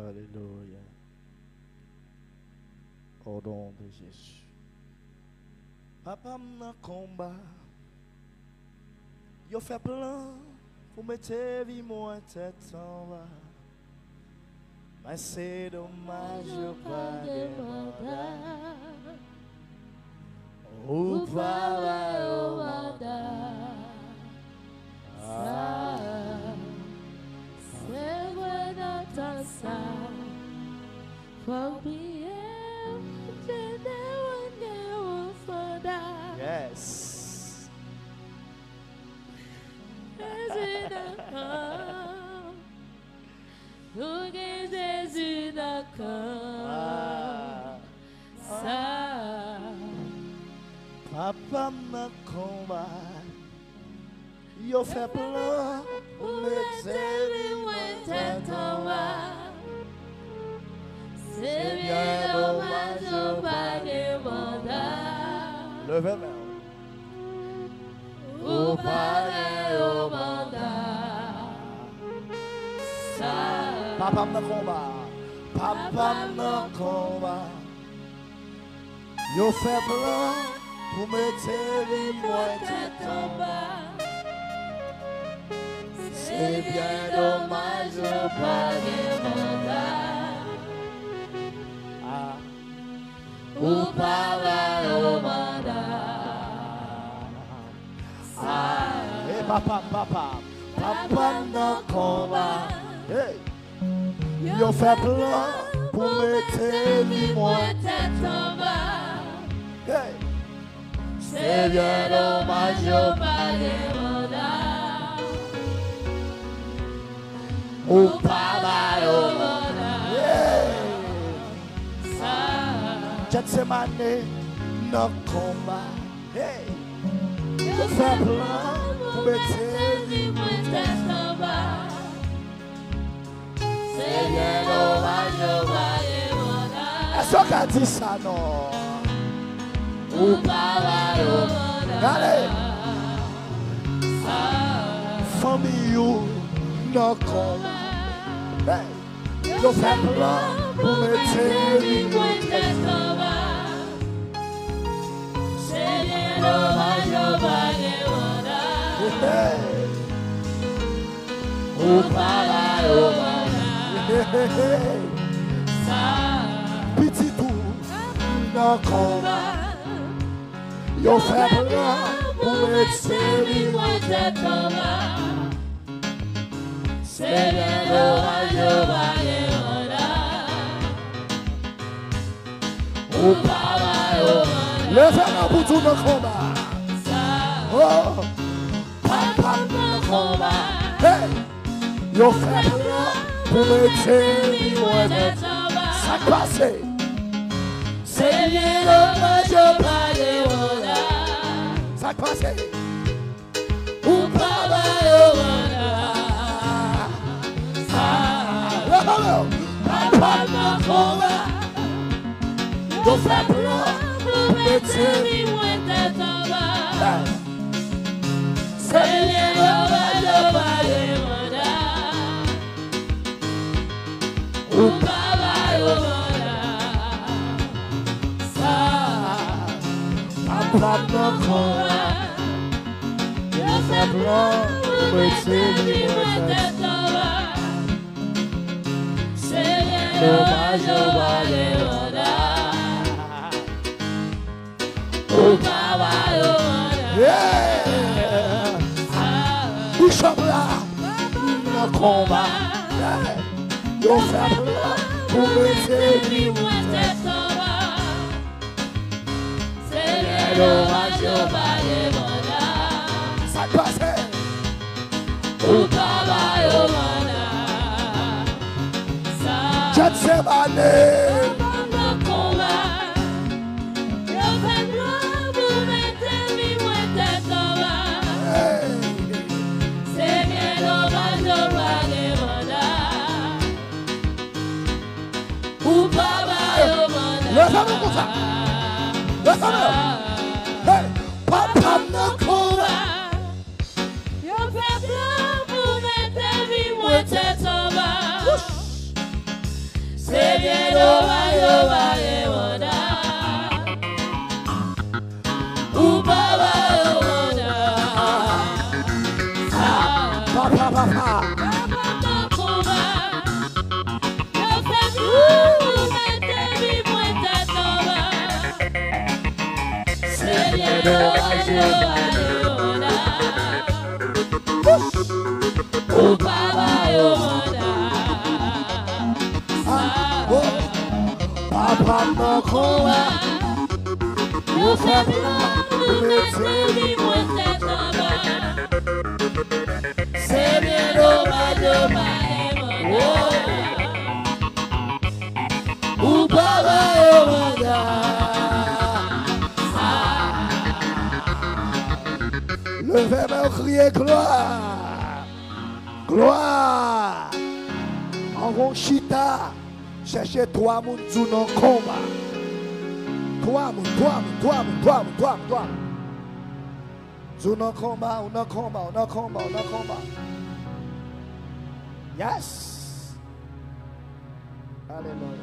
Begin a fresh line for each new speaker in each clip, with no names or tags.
Alléluia. Au nom de Jésus. Papa m'a combat. Yo fait plein pour mettre vie moi tête en bas. Mais c'est dommage pas de mandat. Ou pas au mandat.
C'est vrai dans ta salle. Faut oublier, je n'ai au fondà.
Yes.
Jésus d'accord. Nous que Jésus d'accord. Ça.
Papa m'a combat. Yo fait plein pour mettre vie moi tête en bas.
C'est bien dommage au pas de mandat.
Levez-moi.
Au pas de mandat. Ça.
Papa m'a combat. Papa m'a combat. Yo fait plein pour mettre vie moi tête en bas. C'est bien dommage au pas de mandat.
Ou pas au mandat.
Hey, papa, dans combat. Hey, yo fait plein pour mettre vie moi
tête en bas.
Hey,
C'est bien dommage au pas de mandat.
ou
pas au mandat.
Gethsemane dans combat. Hey, yo fait plein pour mettre vie moi
tête en bas. C'est bien dommage au pas de mandat.
Est-ce qu'on a dit ça non?
Ou pas au mandat.
Allez, famille dans combat. Hey, yo fait plein pour mettre vie moi
tête en bas. C'est bien dommage au pas de mandat.
Hey,
Ou pas au mandat.
petit tour dans combat. Yo fait plein pour mettre vie moi
tête en bas. C'est bien dommage au pas de mandat. Ou pas au mandat.
Levez-moi pour tout le combat. Oh,
Papa me combat.
hey, yo fait plein pour mettre vie moi
tête en bas.
ça passe.
C'est bien dommage au pas de mandat.
Ça passe.
Ou pas au mandat. Papa me combat.
Yo fait plein
Pour mettre vie moi tête en bas. C'est bien dommage au pas de mandat. Ou pas au mandat.
Papa me combat. Yo fait plein pour mettre vie moi
tête en bas. C'est bien dommage au pas de mandat. Ou pas au mandat.
Yeah! Bishop là, le combat. Yo fait plein pour mettre vie moi
tête en bas. C'est bien dommage au pas de mandat.
ça passe.
Ou pas au mandat.
Gethsemane.
Papa combat. Yo fait plein pour mettre vie moi tête en bas.
Hey,
C'est bien dommage au pas de mandat. Ou pas au mandat.
levez-moi pour ça. Levez-moi. Hey, papa me combat.
Yo fait plein pour mettre vie moi tête en bas.
Papa nan combat.
Yo fait plan pour mettre lui moins tête en bas. C'est bien dommage,
Ou baba yo manda. Levez main, criez gloire. Gloire. En rond chita. Cherchez trois moun sous non combat. Trois moun. Sous non combat, on a combat. Yes. Alléluia.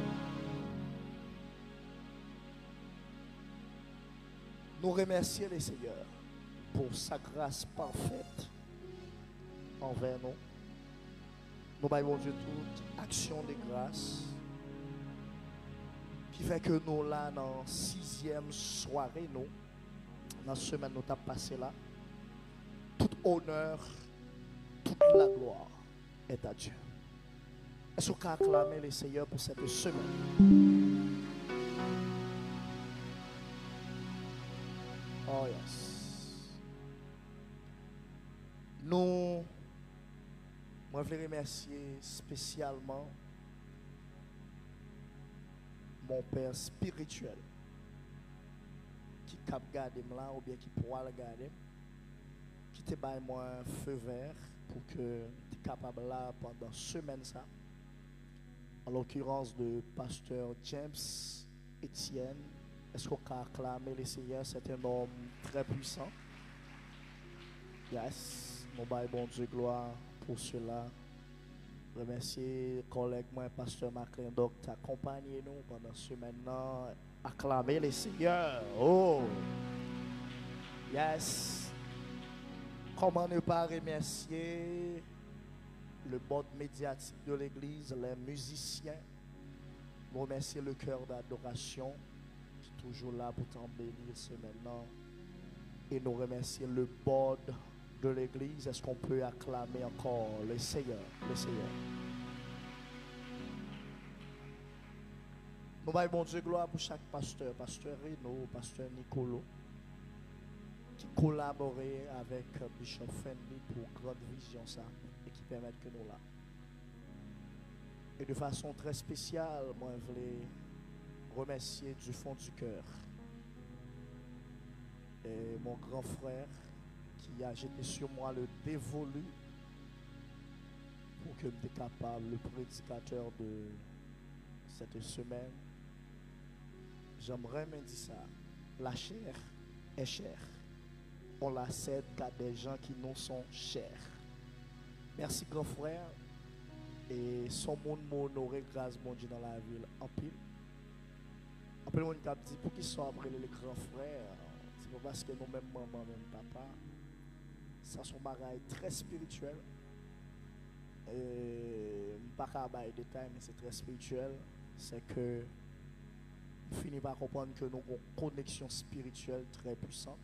Nous remercions le Seigneur pour sa grâce parfaite envers nous. Nous baillons Dieu toute action de grâce qui fait que nous là dans 6e soirée, nous, dans la semaine nous avons passé là, tout honneur, toute la gloire est à Dieu. Est-ce qu'on peut acclamer le Seigneur pour cette semaine? Oh yes. Nous, moi je veux remercier spécialement mon père spirituel qui cap garder là ou bien qui pourra le garder, qui te baille moi un feu vert pour que tu es capable là pendant semaine ça. En l'occurrence de pasteur James Etienne. Est-ce qu'on peut acclamer le Seigneur? C'est un homme très puissant. Yes. Nous baillons bon Dieu gloire pour cela. Remercier collègue moi, pasteur Maclean, donc t'accompagner nous pendant ce maintenant. Acclamer le Seigneur. Oh. Yes. Comment ne pas remercier le board médiatique de l'église, les musiciens. Nous remercier le cœur d'adoration qui est toujours là pour t'embellir ce maintenant. Et nous remercier le board de l'église. Est-ce qu'on peut acclamer encore le Seigneur, le Seigneur? Nous voyons bon Dieu gloire pour chaque pasteur, pasteur Reno, pasteur Nicolo, qui collaborait avec Bishop Fenley pour Grande Vision ça, et qui permettent que nous là. Et de façon très spéciale, moi je voulais remercier du fond du cœur et mon grand frère qui a jeté sur moi le dévolu pour que je sois capable, le prédicateur de cette semaine. J'aimerais me dire ça. La chair est chère. On la cède qu'à des gens qui nous sont chers. Merci grand frère. Et son monde m'honorer grâce mon Dieu dans la ville en pile. En pile, on a dit pour qu'ils soient après les grands frères. C'est pas parce que nous-mêmes, maman, même papa, ça sont bagailles très spirituels. Je ne vais pas parler de détails, mais c'est très spirituel. C'est que on finit par comprendre que nous avons une connexion spirituelle très puissante.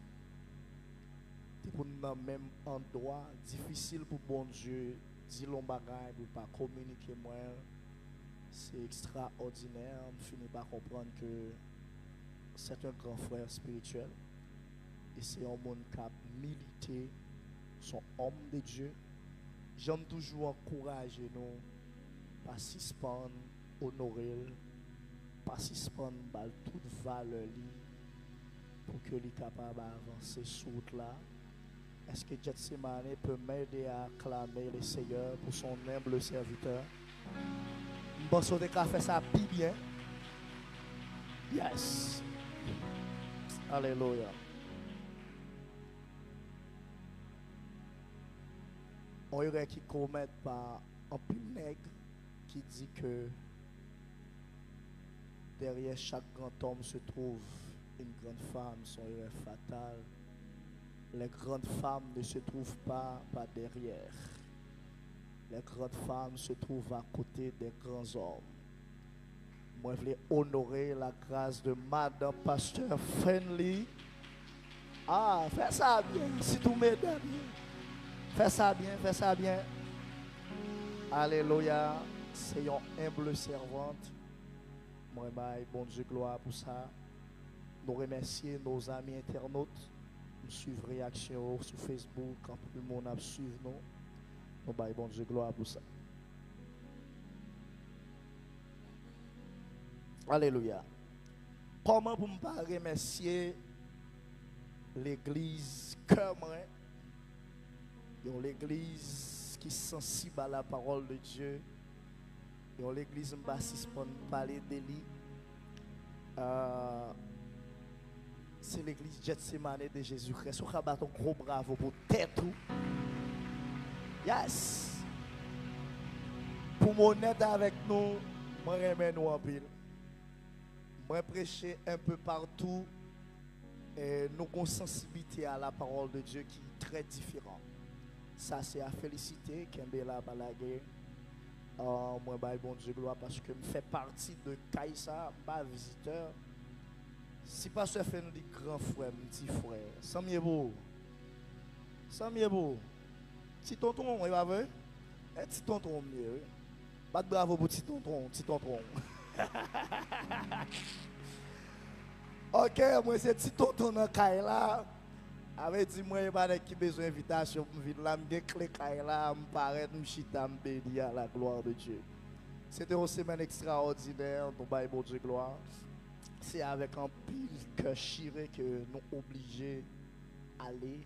C'est pour nous même endroit difficile pour bon Dieu dire l'on bagaille pour pas communiquer moi. C'est extraordinaire. On finit par comprendre que c'est un grand frère spirituel. Et c'est un monde qui a milité, son homme de Dieu. J'aime toujours encourager nous, pas suspendre, honorer, pas suspendre toute valeur pour que les capable d'avancer sur là. Est-ce que Jetsimane peut m'aider à acclamer le Seigneur pour son humble serviteur? Je pense que tu as fait ça bien. Yes. Alléluia. On y aurait qui commettent par un peu nègre qui dit que derrière chaque grand homme se trouve une grande femme, son erreur fatale. Les grandes femmes ne se trouvent pas derrière. Les grandes femmes se trouvent à côté des grands hommes. Moi, je voulais honorer la grâce de Madame Pasteur Fenley. Ah, fais ça bien, si tout m'aide bien. Fais ça bien, fais ça bien. Alléluia. C'est une humble servante. Moi, bon Dieu, gloire pour ça. Nous remercions nos amis internautes. Nous suivons réaction sur Facebook. Quand tout le monde a suivi nous. Nous, bon Dieu, gloire pour ça. Alléluia. Comment pour ne pas remercier l'église comme l'église qui est sensible à la parole de Dieu. Et l'église m'bassis pour parler de lui. C'est l'église Gethsemane de Jésus-Christ. On va battre un gros bravo pour tête. Yes. Pour mon aide avec nous, moi remets nous en pile. Moi prêcher un peu partout et nous avons une sensibilité à la parole de Dieu qui est très différente. Ça c'est à féliciter Kembela Balagé. Moi bon Dieu gloire parce que je fais partie de Kaïsa, pas visiteur. Si pasteur fait nous dit grand frère, petit frère, sans mieux beau. Sans mieux beau. Petit tonton, il va ver. Petit tonton mieux. Pas de bravo pour petit tonton, petit tonton. Ok, moi c'est petit tonton dans Kaïla. Avec dit moi pas qui besoin d'invitation pour venir là, me clé Kaïla, me paraître me chita me bénir à la gloire de Dieu. C'était une semaine extraordinaire, nous bail bon Dieu gloire. C'est avec un pile que chiré que nous obligés aller,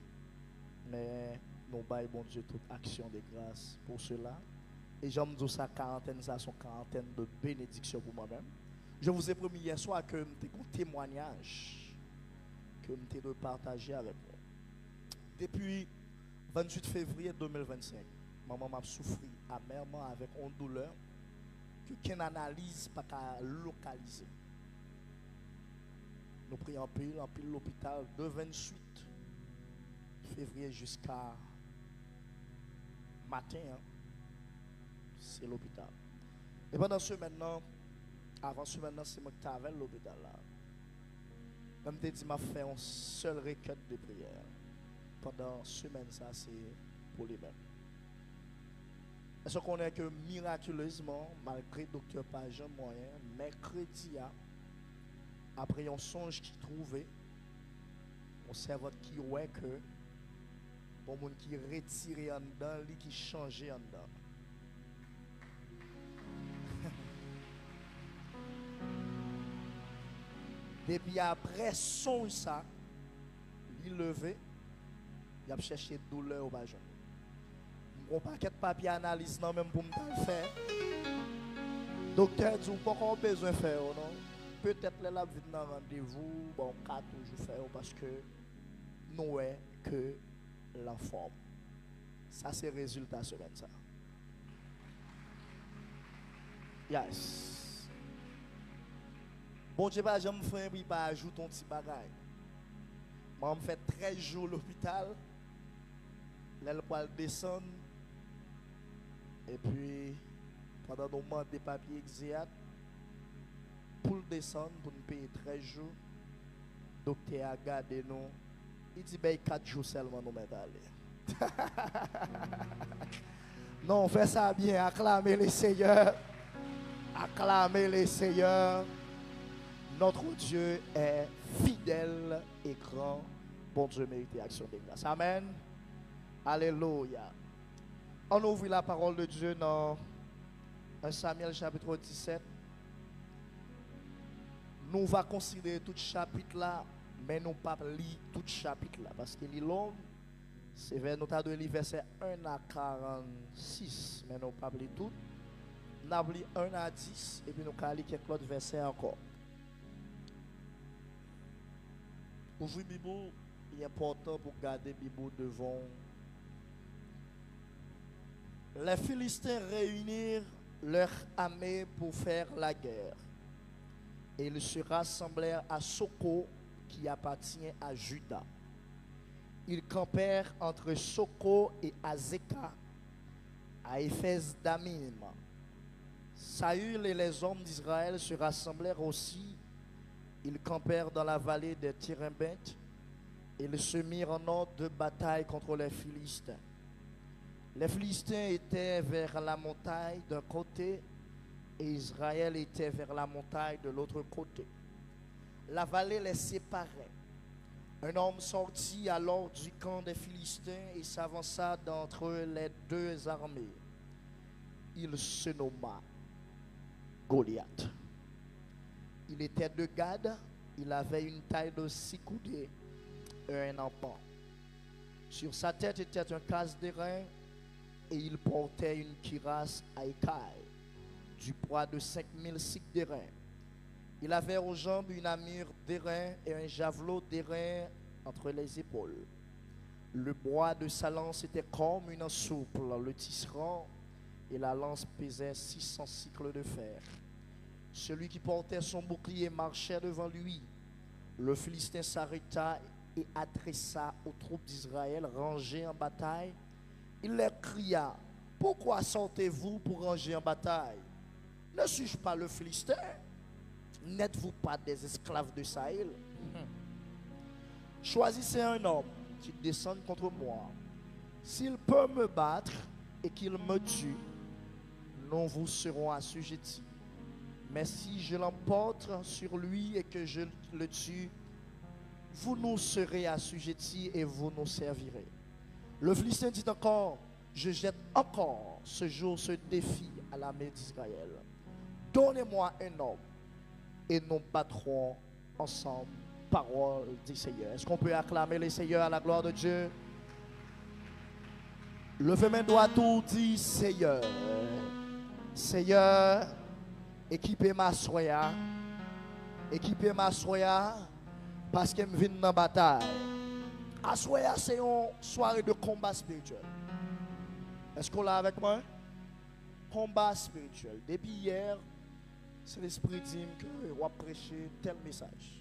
mais nous bail bon Dieu toute action de grâce pour cela. Et j'aime dire ça quarantaine, ça sont quarantaine de bénédiction pour moi-même. Je vous ai promis hier soir que j'étais un témoignage que j'étais de partager avec vous. Depuis 28 février 2025, maman m'a souffert amèrement avec une douleur que qu'une analyse pas qu'à localiser. Nous prions en pile l'hôpital de 28 février jusqu'à matin. Hein, c'est l'hôpital. Et pendant ce maintenant, avant ce maintenant, c'est moi qui t'avais l'hôpital là. Même te dit m'a fait une seule requête de prière. Pendant semaine ça c'est pour les mêmes. Est-ce qu'on est que miraculeusement, malgré docteur Pajan moyen, mercredi après un songe qui trouvait, on servait qui ouais que bon monde qui retiré en dedans, lui qui changeait en dedans. Depuis après songe ça, il levé, il a cherché douleur au bajon. On paquet de papier analyse non même pour me faire. Docteur dit pas qu'on besoin faire non. Peut-être la vie dans rendez-vous, bon cas toujours faire parce que nous est que la forme. Ça c'est résultat semaine ça. Yes. Bon Dieu pas jamais faire il pas ajouter ton petit bagage. Moi me fait 13 jours à l'hôpital. Là le poil descend et puis pendant nos mois des papiers exacts pour le descendre pour nous payer 13 jours. Docteur a gardé nous. Il dit ben 4 jours seulement nous mettre aller. Non, fait ça bien, acclamez les seigneurs. Acclamez les seigneurs. Notre Dieu est fidèle et grand. Bon Dieu mérite action de grâce. Amen. Alléluia. On ouvre la parole de Dieu dans 1 Samuel chapitre 17. Nous va considérer tout chapitre là, mais nous pas lire tout chapitre là parce qu'il est long. C'est vers nous avons lu verset 1 à 46, mais nous pas lire tout. Nous avons lu 1 à 10 et puis nous avons lu quelques autres versets encore. Ouvrir la Bible, il est important pour garder la Bible devant. Les Philistins réunirent leur armée pour faire la guerre. Et ils se rassemblèrent à Soko, qui appartient à Juda. Ils campèrent entre Soko et Azeka, à Éphèse d'Amim. Saül et les hommes d'Israël se rassemblèrent aussi. Ils campèrent dans la vallée de Tirimbeth. Ils se mirent en ordre de bataille contre les Philistins. Les Philistins étaient vers la montagne d'un côté et Israël était vers la montagne de l'autre côté. La vallée les séparait. Un homme sortit alors du camp des Philistins et s'avança d'entre les deux armées. Il se nomma Goliath. Il était de Gad, il avait une taille de 6 coudées et un empan. Sur sa tête était un casque d'airain et il portait une cuirasse à écailles du poids de 5000 cycles d'airain. Il avait aux jambes une armure d'airain et un javelot d'airain entre les épaules. Le bois de sa lance était comme une soupe, le tisserand et la lance pesait 600 cycles de fer. Celui qui portait son bouclier marchait devant lui. Le Philistin s'arrêta et adressa aux troupes d'Israël rangées en bataille. Il leur cria: pourquoi sortez-vous pour ranger en bataille? Ne suis-je pas le Philistin? N'êtes-vous pas des esclaves de Sahel? Choisissez un homme qui descende contre moi. S'il peut me battre et qu'il me tue, nous vous serons assujettis. Mais si je l'emporte sur lui et que je le tue, vous nous serez assujettis et vous nous servirez. Le Philistin dit encore: je jette encore ce jour ce défi à l'armée d'Israël. Donnez-moi un homme et nous battrons ensemble. Parole du Seigneur. Est-ce qu'on peut acclamer le Seigneur à la gloire de Dieu? Levez mes doigts tout dit: Seigneur, Seigneur, équipez ma soya, parce que je viens dans la bataille. À soya, c'est une soirée de combat spirituel. Est-ce qu'on l'a avec moi? Combat spirituel. Depuis hier, c'est l'esprit dit que on va prêcher tel message.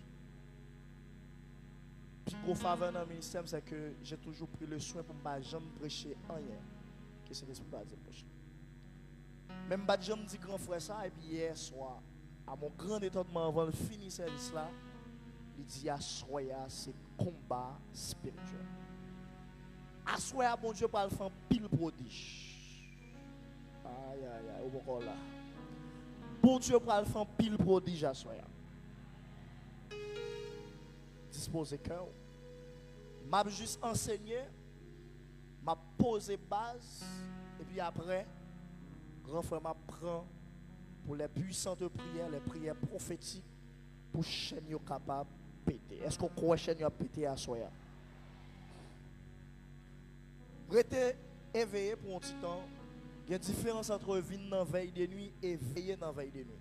Puis gros faveur dans le ministère, c'est que j'ai toujours pris le soin pour ne jamais prêcher rien. Que c'est l'esprit va dire prochain. Même pas jamais dit grand frère ça, et puis hier soir, à mon grand étonnement avant de finir le service là, il dit: à soya, c'est combat spirituel. À soya, bon Dieu, pour le faire pile prodige. Aïe, aïe, aïe, au là. Bon Dieu, pour le faire pile prodige à soya. Disposez cœur. M'a juste enseigné, m'a posé base, et puis après, grand frère m'apprend pour les puissantes prières, les prières prophétiques, pour chaîne capable de péter. Est-ce qu'on croit chaîne a pété à soi? Restez éveillé pour un petit temps. Il y a une différence entre vivre dans la veille de nuit et veiller dans la veille de nuit.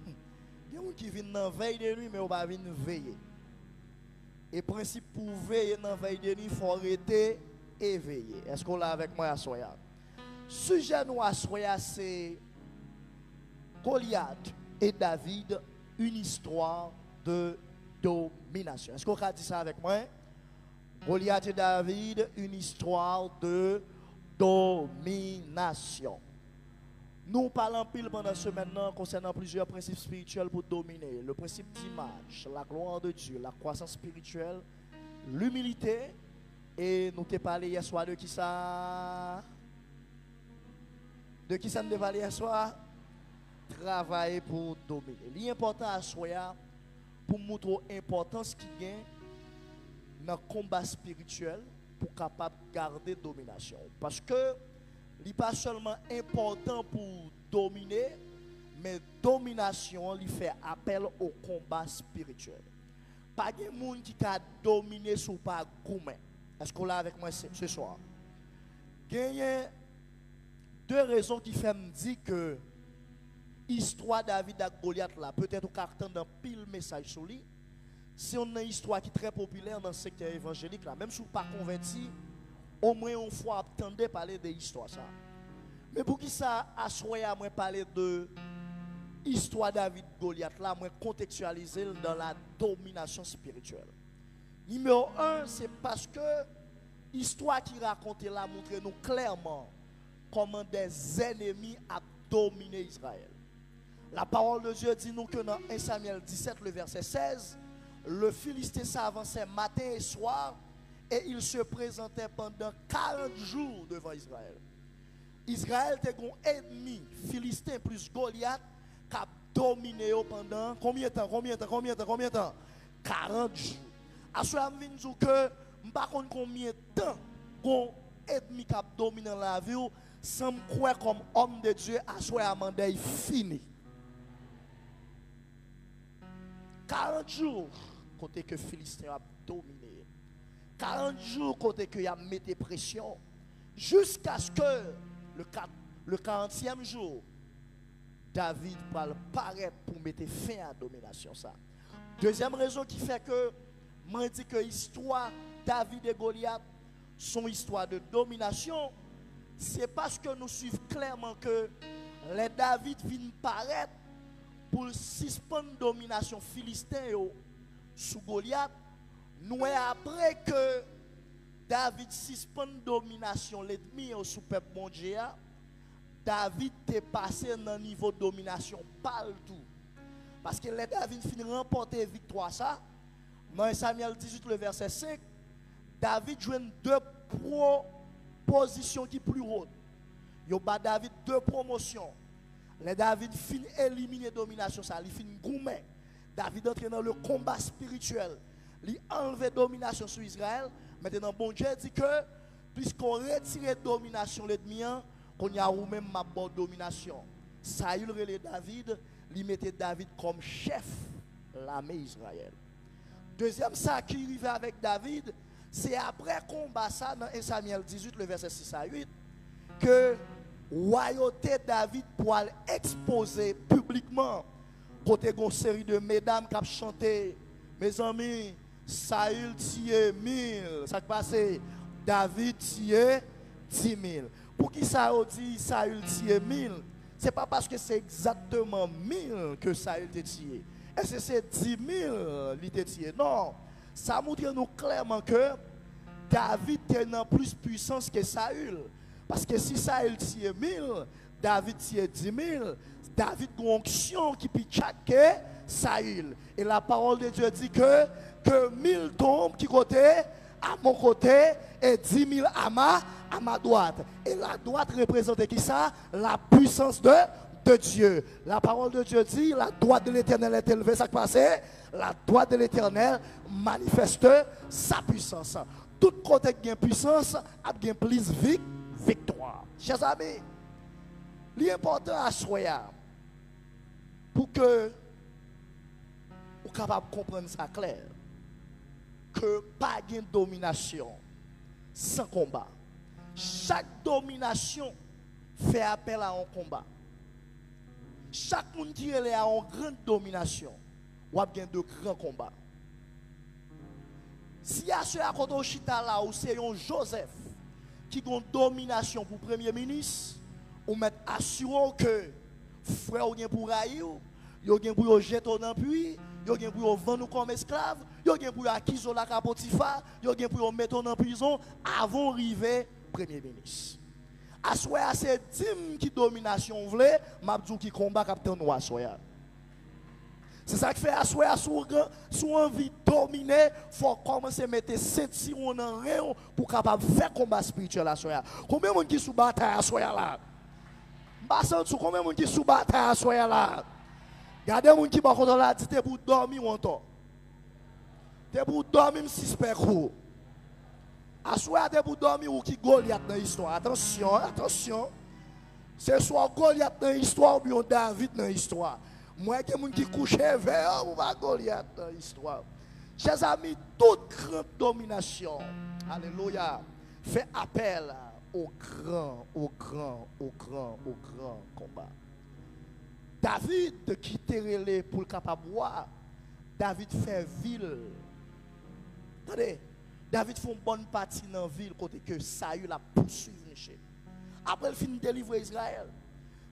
Il y a des gens qui viennent dans la veille de nuit, mais on va venir veiller. Et le principe pour veiller dans la veille de nuit, il faut arrêter et veiller. Est-ce qu'on l'a avec moi à soya? Sujet nous à soya, c'est Goliath et David, une histoire de domination. Est-ce qu'on a dit ça avec moi? Goliath et David, une histoire de domination. Nous parlons pile pendant ce maintenant concernant plusieurs principes spirituels pour dominer. Le principe d'image, la gloire de Dieu, la croissance spirituelle, l'humilité. Et nous t'ai parlé hier soir de qui ça? De qui ça nous a parlé hier soir? Travailler pour dominer. L'important à soi pour montrer l'importance qui gagne dans le combat spirituel pour capable garder domination. Parce que il n'est pas seulement important pour dominer, mais domination lui fait appel au combat spirituel. Pas de monde qui a dominé sous pas gourmet. Est-ce qu'on l'a avec moi ce soir? Il y a deux raisons qui font me dire que l'histoire de David et Goliath là, peut-être au carton d'un pile message sur lui. C'est une histoire qui est très populaire dans le secteur évangélique là, même si vous n'êtes pas converti. Au moins une fois attendez parler de l'histoire ça. Mais pour qui ça a choisi à moi parler de l'histoire David Goliath là, moi contextualiser dans la domination spirituelle. Numéro 1, c'est parce que l'histoire qui raconte là montre nous clairement comment des ennemis ont dominé Israël. La parole de Dieu dit nous que dans 1 Samuel 17 le verset 16, le Philistin s'avançait matin et soir et il se présentait pendant 40 jours devant Israël. Israël était un ennemi, Philistin plus Goliath, qui a dominé pendant combien de temps? 40 jours. À ce moment-là, je dis que je ne sais pas combien de temps un ennemi qui a dominé la vie, sans me croire comme homme de Dieu, à ce moment-là, il fini. 40 jours, côté que Philistin a dominé. 40 jours, côté que il a mis pression. Jusqu'à ce que le 40e jour, David va paraître pour mettre fin à la domination. Ça. Deuxième raison qui fait que moi dis que l'histoire David et Goliath sont histoire de domination, c'est parce que nous suivons clairement que les David viennent paraître pour suspendre la domination philistin sous Goliath. Nous après que David suspend la domination l'ennemi sous peuple mondial, David est passé dans un niveau de domination partout. Parce que les David finit remporter victoire ça. Dans Samuel 18 le verset 5, David joue deux positions qui plus hautes. Il y a David deux promotions. Les David finit éliminer la domination ça, il finit gourmet. David entre dans le combat spirituel. Il enlève la domination sur Israël. Maintenant, bon Dieu dit que, puisqu'on retire la domination de l'ennemi, qu'on y a ou même ma bonne domination. Saül relève David, il mettait David comme chef de l'armée Israël. Deuxième, ça qui arrive avec David, c'est après combat ça dans 1 Samuel 18, le verset 6 à 8, que royauté David pour exposer publiquement, côté une série de mesdames qui ont chanté, mes amis, Saül tié 1000. Ça qui passe, David tié 10 000. Pour qui ça dit Saül tié 1000? Ce n'est pas parce que c'est exactement 1000 que Saül t'a tié. Est-ce que c'est 10 000 qui t'a tié? Non. Ça montre nous clairement que David a plus puissance que Saül. Parce que si Saül tié 1000, David tié 10 000, David a une onction qui peut chaque Saül. Et la parole de Dieu dit que 1000 tombent qui côté à mon côté et 10 000 à ma droite. Et la droite représente qui ça? La puissance de Dieu. La parole de Dieu dit, la droite de l'Éternel est élevée, ça qui passe, la droite de l'Éternel manifeste sa puissance. Tout côté qui a puissance a bien plus victoire. Chers amis, l'important à soi pour que vous soyez capable de comprendre ça clair, que pas de domination sans combat. Chaque domination fait appel à un combat. Chaque monde qui est à une grande domination, ou a bien de grands combats. Si y a ce à côté chita là où c'est un Joseph qui a une domination pour premier ministre, ou mettre assurant que frère ou bien pour haïr, yo gen pour jeter dans puits, yo gen pour vendre comme esclave, yo gen pour acquiser la Potiphar, yo gen pour mettre en prison avant d'arriver premier ministre. Assoya c'est dim qui domination vle, mabdou qui combat capitaine noir assoya. C'est ça qui fait assoya sous envie de dominer, faut commencer à mettre ceinture en rayon pour capable faire combat spirituel assoya. Combien de monde qui sous bataille assoya là? Basant sous combien de monde qui sous bataille assoya là? Gardez moun qui ba contre la dit pour dormir ou temps. T'es pour dormir suspect ou. Assoya t'es pour dormir ou qui Goliath dans l'histoire. Attention. C'est soit Goliath dans l'histoire ou bien David dans l'histoire. Moi qui moun qui couche vers ou pas Goliath dans l'histoire. Chers amis, toute grande domination, alléluia, fait appel au grand combat. David qui était pour le capable voir, David fait ville. Attendez, David fait une bonne partie dans la ville côté que Saül a poursuivi. Après il finit de délivrer Israël.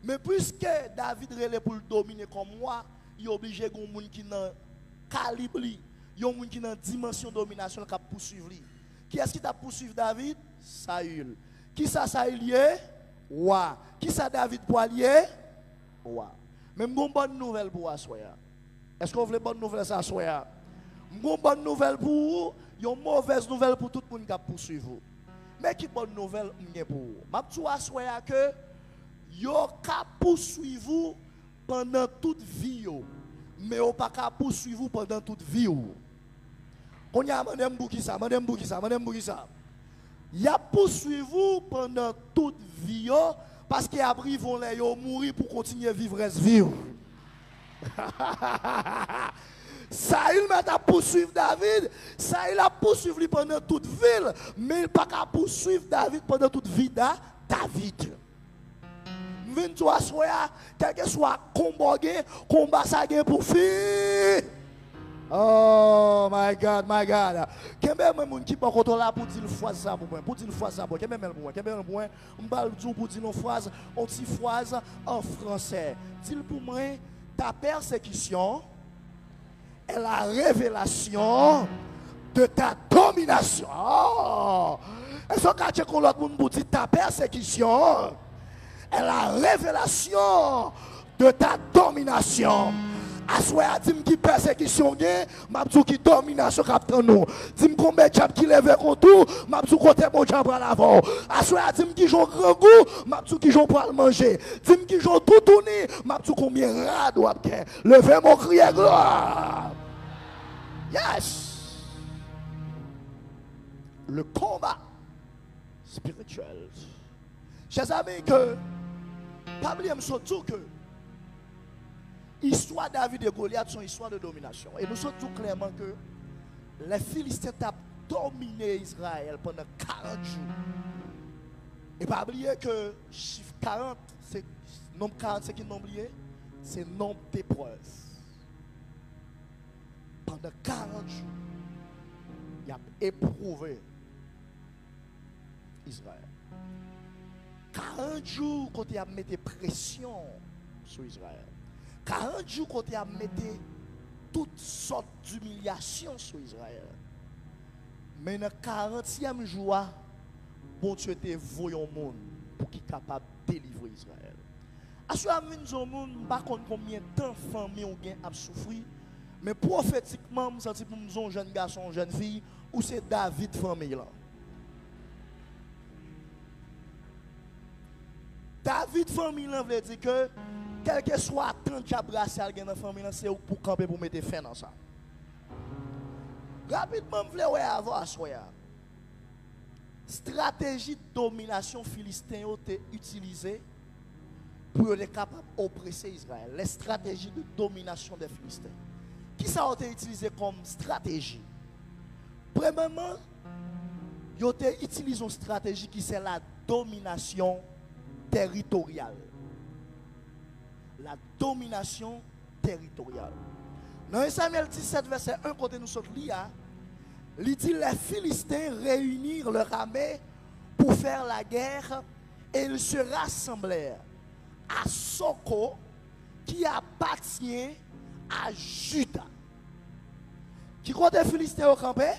Mais puisque David relève pour le dominer comme moi, il est obligé de gens qui dans calibre, il y a des gens qui dans dimension de domination qui poursuivre. Qui est-ce qui t'a poursuivi David? Saül. Qui ça Saül est? Wa. Qui ça David pour allier? Wa. Même une bonne nouvelle pour Assoya. Est-ce qu'on veut une bonne nouvelle ça Assoya? Une bonne nouvelle pour vous, une mauvaise nouvelle pour tout le monde qui poursuit vous. Mais qui bonne nouvelle pour vous? Je dis à Assoya que yo ka poursuivre vous pendant toute vie yo, mais yo pas ka poursuivre vous pendant toute vie yo. On y a madame Boukissa, madame Boukissa, madame Boukissa. Y a poursuivre vous pendant toute vie yo parce que après ils vont les yo mourir pour continuer à vivre cette vie. Ça il m'a poursuivre David, ça il a poursuivre lui pendant toute ville, mais il pas qu'à poursuivre David pendant toute vie David. Vinn toi soya, quel que soit combat ça gain pour finir. Oh my God, my God. Kembe moun qui pas contrôler pour dire phrase ça pour dire phrase ça pour kembe moi, m'bal dire pour dire une phrase, une petite phrase en français. Dis pour moi ta persécution est la révélation de ta domination. Oh. Est-ce que tu as l'autre monde pour dire ta persécution est la révélation de ta domination. Assoya dis-moi qui persécution gain, m'a dit qui domination captain nous. Dis-moi combien de diable qui lève contre tout, m'a dit côté bon diable à l'avant. Assoya dis-moi qui j'ont grand goût, m'a dit qui j'ont pas le manger. Dis-moi qui j'ont tout tourné, m'a dit combien rad doit bien. Levez mon cri à gloire. Yes. Le combat spirituel. Chers amis, que pas oublier surtout que l'histoire David et Goliath sont histoire de domination. Et nous sommes tout clairement que les Philistins ont dominé Israël pendant 40 jours. Et pas oublier que chiffre 40, c'est nombre 40, c'est qui nombre lié? C'est nombre d'épreuves. Pendant 40 jours, il a éprouvé Israël. 40 jours quand il a mis pression sur Israël. 40 jours quand il a mis toutes sortes d'humiliations sur Israël. Mais dans le 40e jour, bon Dieu te voyé au monde pour qu'il soit capable de délivrer Israël. À ce moment-là, je ne sais pas combien de temps famille ont souffert, mais prophétiquement, je sens que nous un jeune garçon, une jeune fille, ou c'est David famille là. David famille là veut dire que quel que soit tant qui a brassé dans la famille, c'est pour camper pour mettre fin dans ça. Rapidement, je voulais avoir soya. Stratégie de domination philistin a été utilisée pour être capable d'oppresser Israël. Les stratégies de domination des Philistins. Qui ça a été utilisé comme stratégie? Premièrement, ils ont utilisé une stratégie qui c'est la domination territoriale. La domination territoriale. Dans 1 Samuel 17, verset 1, côté nous sommes là, il dit les Philistins réunirent leur armée pour faire la guerre et ils se rassemblèrent à Soko qui appartient à Juda. Qui côté Philistins au campé?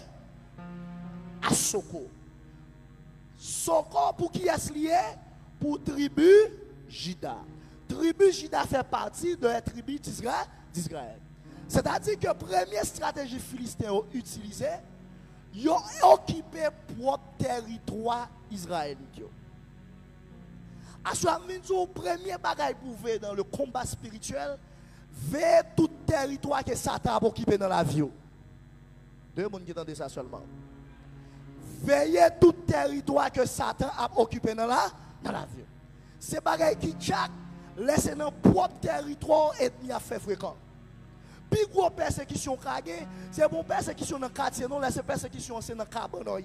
À Soko. Soko pour qui est lié? Pour tribu Juda. Tribu Juda fait partie de la tribu d'Israël. C'est-à-dire que la première stratégie philistin utilisée, ils ont occupé propre territoire israélien. À ce moment, le premier bagage pour faire dans le combat spirituel, vers tout territoire que Satan a occupé dans la vie. Deux personnes qui entendent ça seulement. Veillez tout territoire que Satan a occupé dans la vie. C'est bagage qui tchak, laissez dans propre territoire et ethnie à fait fréquent. Puis gros persécution kage, c'est bon persécution dans quartier non, laissez persécution c'est dans cabanon.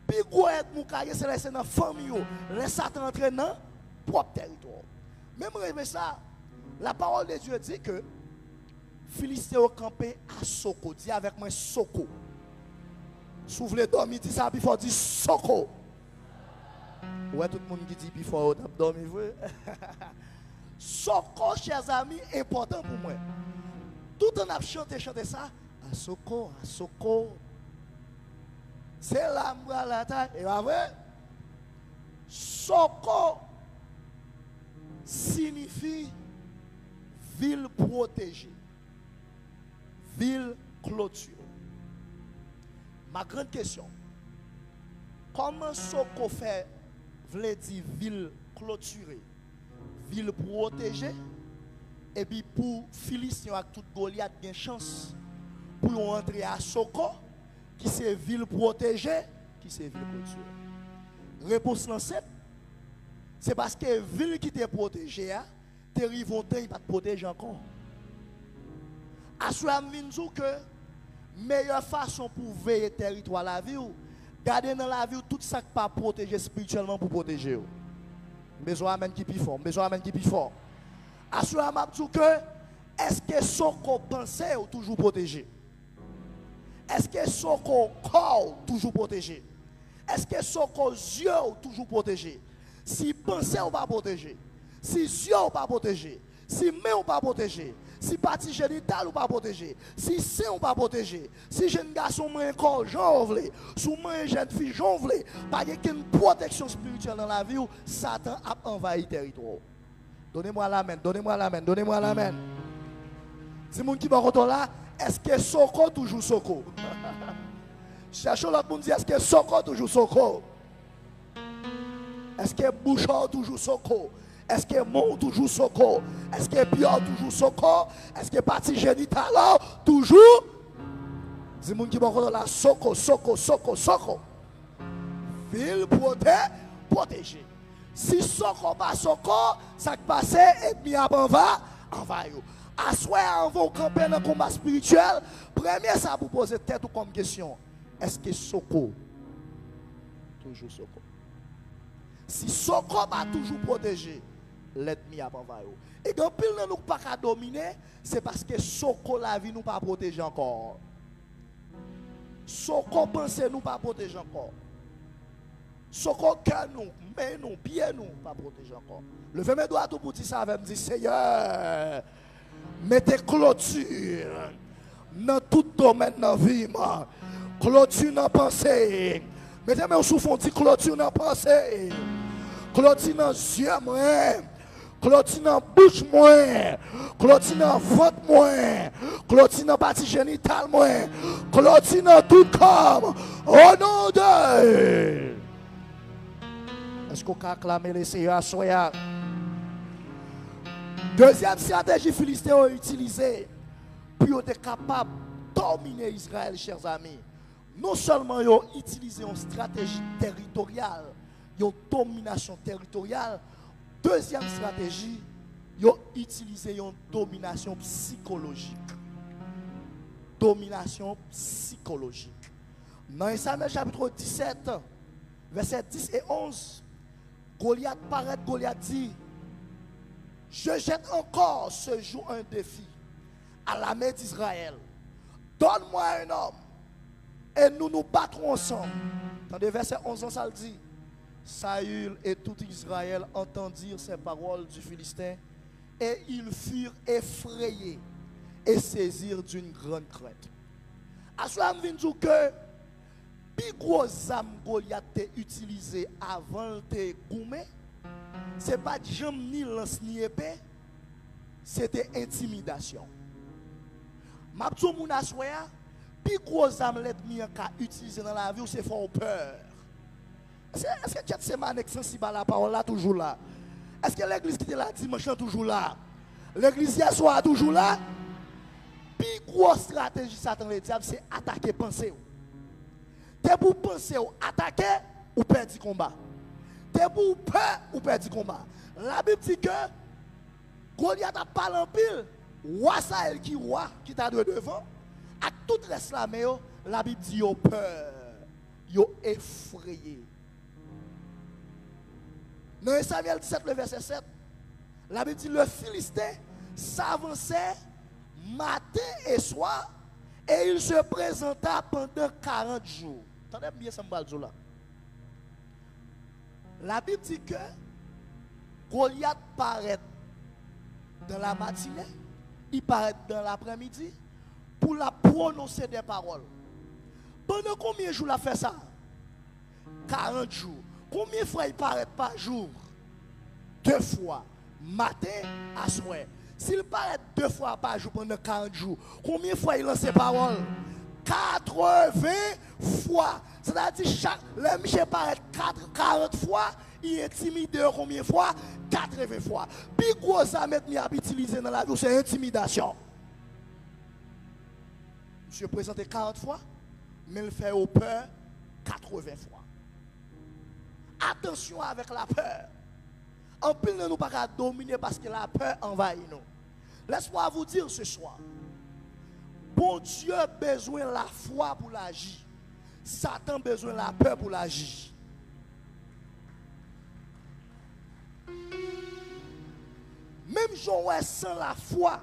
Puis gros ethnie kage c'est laissez dans famille, laissez Satan entrer dans propre territoire. Même rêver ça, la parole de Dieu dit que Philistins ont campé à Soko. Dis avec moi Soko. Si vous voulez dormir, dis ça, il faut dire Soko. Ouais, tout le monde qui dit il faut dormir. Soko, chers amis, important pour moi. Tout en a chanté ça. À Soko, à Soko. C'est la taille. Et après, Soko signifie ville protégée, ville clôturée. Ma grande question, comment Soko fait, voulait dire ville clôturer, ville protégée, et puis pour Philistin avec toute Goliath, il y a une chance pour entrer à Soko, qui c'est ville protégée, qui c'est ville clôturée. Réponse lancée, c'est parce que ville qui était protégée, tu arrives au temps, il pas te protéger encore. Assoua m'vinzou que meilleure façon pour veiller territoire la vie, garder dans la vie tout ça qui pas protéger spirituellement pour protéger. Besoin amen qui plus fort, besoin amen qui plus fort. Assoua m'a dit que est-ce que son corps pensait ou toujours protégé? Est-ce que son corps toujours protégé? Est-ce que son corps yeux toujours protégé? Si pensée ou pas protégé, si yeux ou pas protégé, si main ou pas protégé, si partie génitale ou pas protégé, si sein ou pas protégé, si jeune garçon main corps jonvlé, sous main jeune fille jonvlé, pas qu'une protection spirituelle dans la vie où Satan a envahi le territoire. Donnez-moi l'amen, donnez-moi l'amen, donnez-moi l'amen. Si moun qui va retourner là, est-ce que Soko toujours Soko? Cherchez l'autre monde dit est-ce que Soko toujours Soko? Est-ce que Bouchard toujours Soko? Est-ce que Mon toujours Soko? Est-ce que Bior toujours Soko? Est-ce que partie génitale toujours? C'est moun qui va retourner là, Soko, Soko, Soko, Soko. Ville protégée. Si Soko pas Soko, ça qui passe et puis après va yo. Assoir en vos camper dans le combat spirituel, premier ça vous poser tête comme question. Est-ce que Soko toujours Soko? Si Soko pas toujours protégé, l'ennemi a pas yo. Et quand pile nous pas qu'à dominer, c'est parce que Soko la vie nous pas protéger encore. Soko penser nous pas protéger encore. Soko cœur nous, mais nous, pied nous pas protéger encore. Levez mes doigts tout pour dire ça avec me dire Seigneur, mettez clôture dans tout domaine de la vie. Clôture dans la pensée. Mettez-moi au souffle, dit clôture dans la pensée. Clôture dans les yeux, clôture dans la bouche, clôture dans le ventre, clôture dans la partie génitale, clôture dans tout corps. Au nom de. Est-ce qu'on peut acclamer les Seigneurs à soi? Deuxième stratégie philistin a utilisée pour être capable de dominer Israël, chers amis. Non seulement ils ont utilisé une stratégie territoriale, une domination territoriale. Deuxième stratégie, ils ont utilisé une domination psychologique. Domination psychologique. Dans Samuel chapitre 17, versets 10 et 11, Goliath paraît, Goliath dit, je jette encore ce jour un défi à l'armée d'Israël. Donne-moi un homme et nous nous battrons ensemble. Dans le verset 11, ça le dit. Saül et tout Israël entendirent ces paroles du Philistin et ils furent effrayés et saisirent d'une grande crainte. À ce moment-là, je dis que plus gros âme Goliath a utilisé avant de goumer, ce n'est pas jambe ni lance ni épée, c'était intimidation. Mabtou Mounaswaya, plus gros âme l'ennemi a utilisé dans la vie, c'est fort peur. Est-ce que tu as ces manettes sensibles à la parole là, toujours là? Est-ce que l'église qui était là dimanche toujours là? L'église hier soir toujours là? Plus grosse stratégie Satan le diable, c'est attaquer pensée. T'es pour penser ou attaquer ou perdre le combat. T'es pour peur ou perdre le combat. La Bible dit que Goliath a parlé en pile. Roi Saël qui roi qui t'a doué devant. À tout reste la main, la Bible dit yo peur. Yo effrayé. Dans Samuel 17, le verset 7, la Bible dit le Philistin s'avançait matin et soir et il se présenta pendant 40 jours. Attendez bien ça me là. La Bible dit que Goliath paraît dans la matinée, il paraît dans l'après-midi pour la prononcer des paroles. Pendant combien de jours il a fait ça? 40 jours. Combien de fois il paraît par jour? 2 fois, matin à soir. S'il paraît 2 fois par jour pendant 40 jours, combien de fois il lance ses paroles? 80 fois. C'est-à-dire que le Michel paraît 40 fois il intimide combien de fois? 80 fois. Puis gros ça mettre mi à utiliser dans la vie, c'est intimidation. Monsieur présenté 40 fois, mais il fait au peur 80 fois. Attention avec la peur. En plus, nous ne pouvons pas dominer parce que la peur envahit nous. Laisse-moi vous dire ce soir. Bon Dieu a besoin de la foi pour l'agir. Satan a besoin de la peur pour l'agir. Même Joël sans la foi,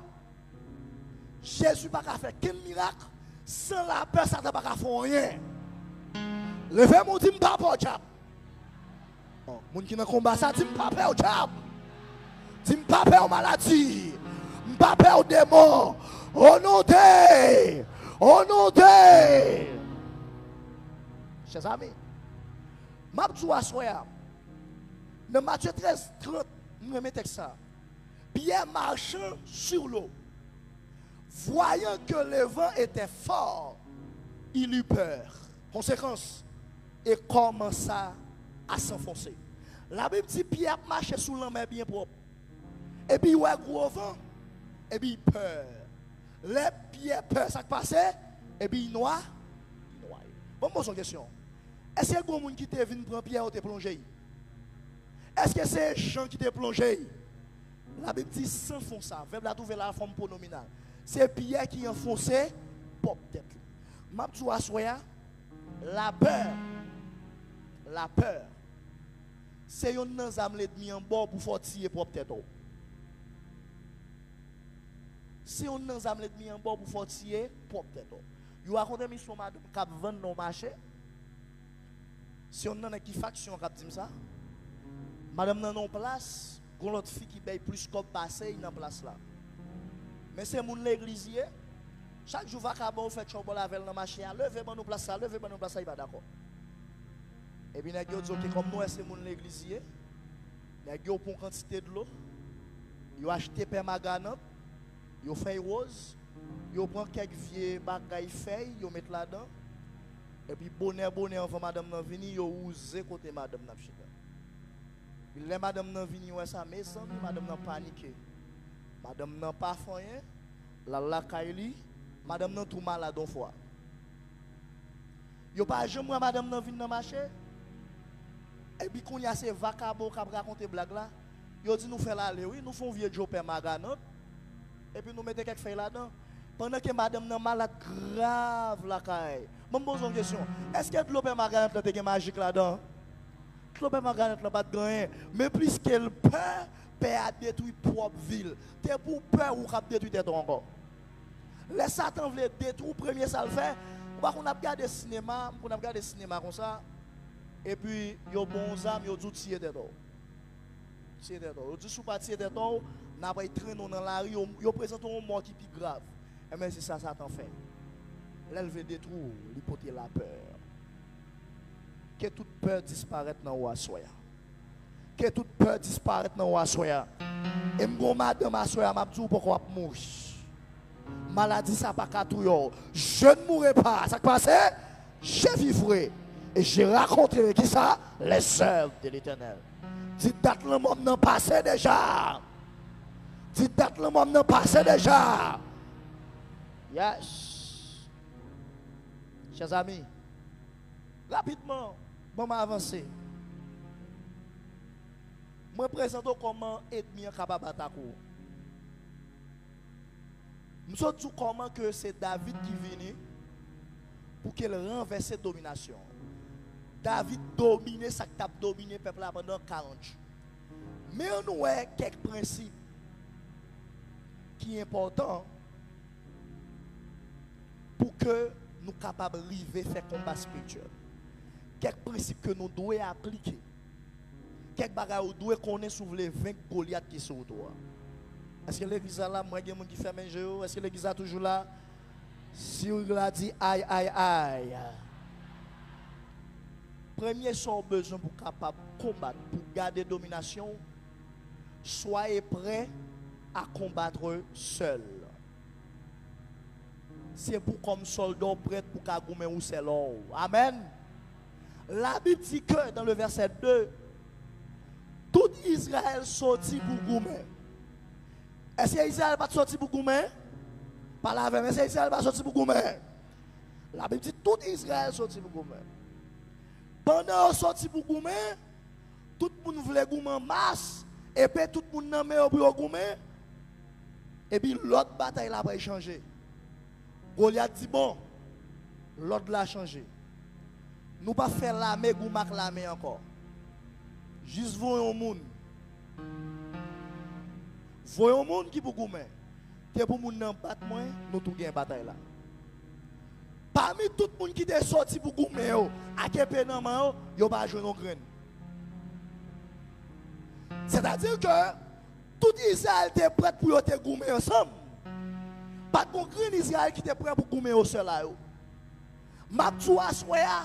Jésus n'a pas fait quel miracle. Sans la peur, Satan n'a pas fait rien. Levez-moi, dis pas peur au diable. Moun qui dans combat ça, dis pas peur au diable. Dis pas peur aux maladies. Pas peur aux démons. Au nom de. Au nom de. Chers amis, je vais vous asseoir. Dans Matthieu 13, 30, nous remettons ça. Pierre marchant sur l'eau, voyant que le vent était fort, il eut peur. Conséquence, et commença à s'enfoncer. La Bible dit Pierre marchait sous la mer bien propre. Et puis il y a un gros vent. Et puis il peur. Les Pierre peur, ça qui passait. Et puis il noie. Bon, moi, j'ai une question. Est-ce que le monde qui est venu prendre Pierre ou te plongé? Est-ce que c'est Jean qui t'a plongé? La Bible dit s'enfoncer. Verbe la trouver la forme pronominale. C'est Pierre qui a enfoncé pour tête. Ma la peur. La peur. C'est une âme l'ennemi en bord pour fortifier propre tête. C'est une âme l'ennemi en bord pour fortifier propre tête. Vous racontez une histoire madame qui vend dans le marché. Si on a qui faction qui dit ça. Madame nan non place, gon l'autre fille qui paye plus comme passé dans place là. Mais c'est moun l'église, chaque jour va ka bon fait chambon la veille dans marché, lever ban nous place ça, lever ban nous place ça, il pas d'accord. Et puis nèg yo dit OK comme nous c'est moun l'église, nèg yo pour quantité de l'eau, yo acheté permanganate, yo fait rose, yo prend quelques vieux bagaille feuilles, yo mettre là-dedans. Et puis bonnet avant madame nan vini, yo ouse côté madame nan chita. Les madame nan vini ouais ça mes amis, madame nan paniqué. Madame nan pas rien, la kaili, madame nan tout malade une fois. Yo pas jamais madame nan vini dans marché. Et puis quand il y a ces vacabos qui raconter blague là, yo dit nous faire l'aller oui, nous font vieux jopé maganot et puis nous mettons quelques feuilles là-dedans. Pendant que madame nan malade grave la caille. Moi pose une question. Est-ce que l'opé maganot là te magique là-dedans? L'opé maganot là pas de rien, mais plus qu'elle peur a détruit propre ville. T'es pour peur ou cap détruire tête encore. Les Satan veut détruire premier ça le fait. On a regardé cinéma, on a regardé cinéma comme ça. Et puis yo bon âme, yo dit tirer tête. Tirer tête. Yo dit sous pas tirer tête, n'a pas traîner dans la rue, yo présente un mort qui plus grave. Et mais c'est ça Satan fait. Là il veut détruire, il porter la peur. Que toute peur disparaisse dans wa soya. Que toute peur disparaisse dans wa soya. Et mon madame soya m'a dit pourquoi mourir. Maladie ça pas qu'à tout yo. Je ne mourrai pas. Ça passe, je vivrai et je raconterai qui ça les œuvres de l'Éternel. Dit date le monde n'a passé déjà. Dit date le monde n'a passé déjà. Yes. Chers amis, rapidement, bon m'avancer. Je présente comment ennemi est capable d'attaquer. Je dis comment que c'est David qui vient pour qu'il renverse cette domination. David domine ça qui a dominé le peuple pendant 40 ans. Mais on a quelques principes qui sont importants pour que nous soyons capables d'arriver à faire combat spirituel. Quelques principes que nous devons appliquer. Quelques bagages que nous devons connaître sur les 20 Goliaths qui sont autour. Est-ce que l'église est là? Moi, il y a des gens qui font un jeu. Est-ce que l'église est toujours là? Si on a dit aïe, aïe, aïe. Premier son besoin pour capable combattre, pour garder domination, soyez prêts à combattre seul. C'est pour comme soldat prêt pour kagoumer ou c'est l'or. Amen. La Bible dit que dans le verset 2, tout Israël sorti pour Goumé. Est-ce que Israël pas sorti pour Goumé? Pas la même, est-ce que Israël pas sorti pour Goumé? La Bible dit tout Israël sorti pour Goumé. Pendant sorti pour Goumé, tout le monde voulait Goumé en masse, et puis tout le monde n'a pas pour Goumé. Et puis l'autre bataille là va changer. Goliath dit bon, l'autre l'a changé. Nous pas faire l'armée Goumak l'armée encore. Juste voyons un monde. Voyons un monde qui pour Goumé. Que pour moun nan bat moins, nous tout gain bataille là. Parmi tout le monde qui est sorti pour Goumé yo, à Kepé nan man yo pas jouer non graine. C'est-à-dire que tout Israël était prêt pour te Goumé ensemble. Pas de grain Israël qui était prêt pour Goumé au seul là yo. M'a tou assoya,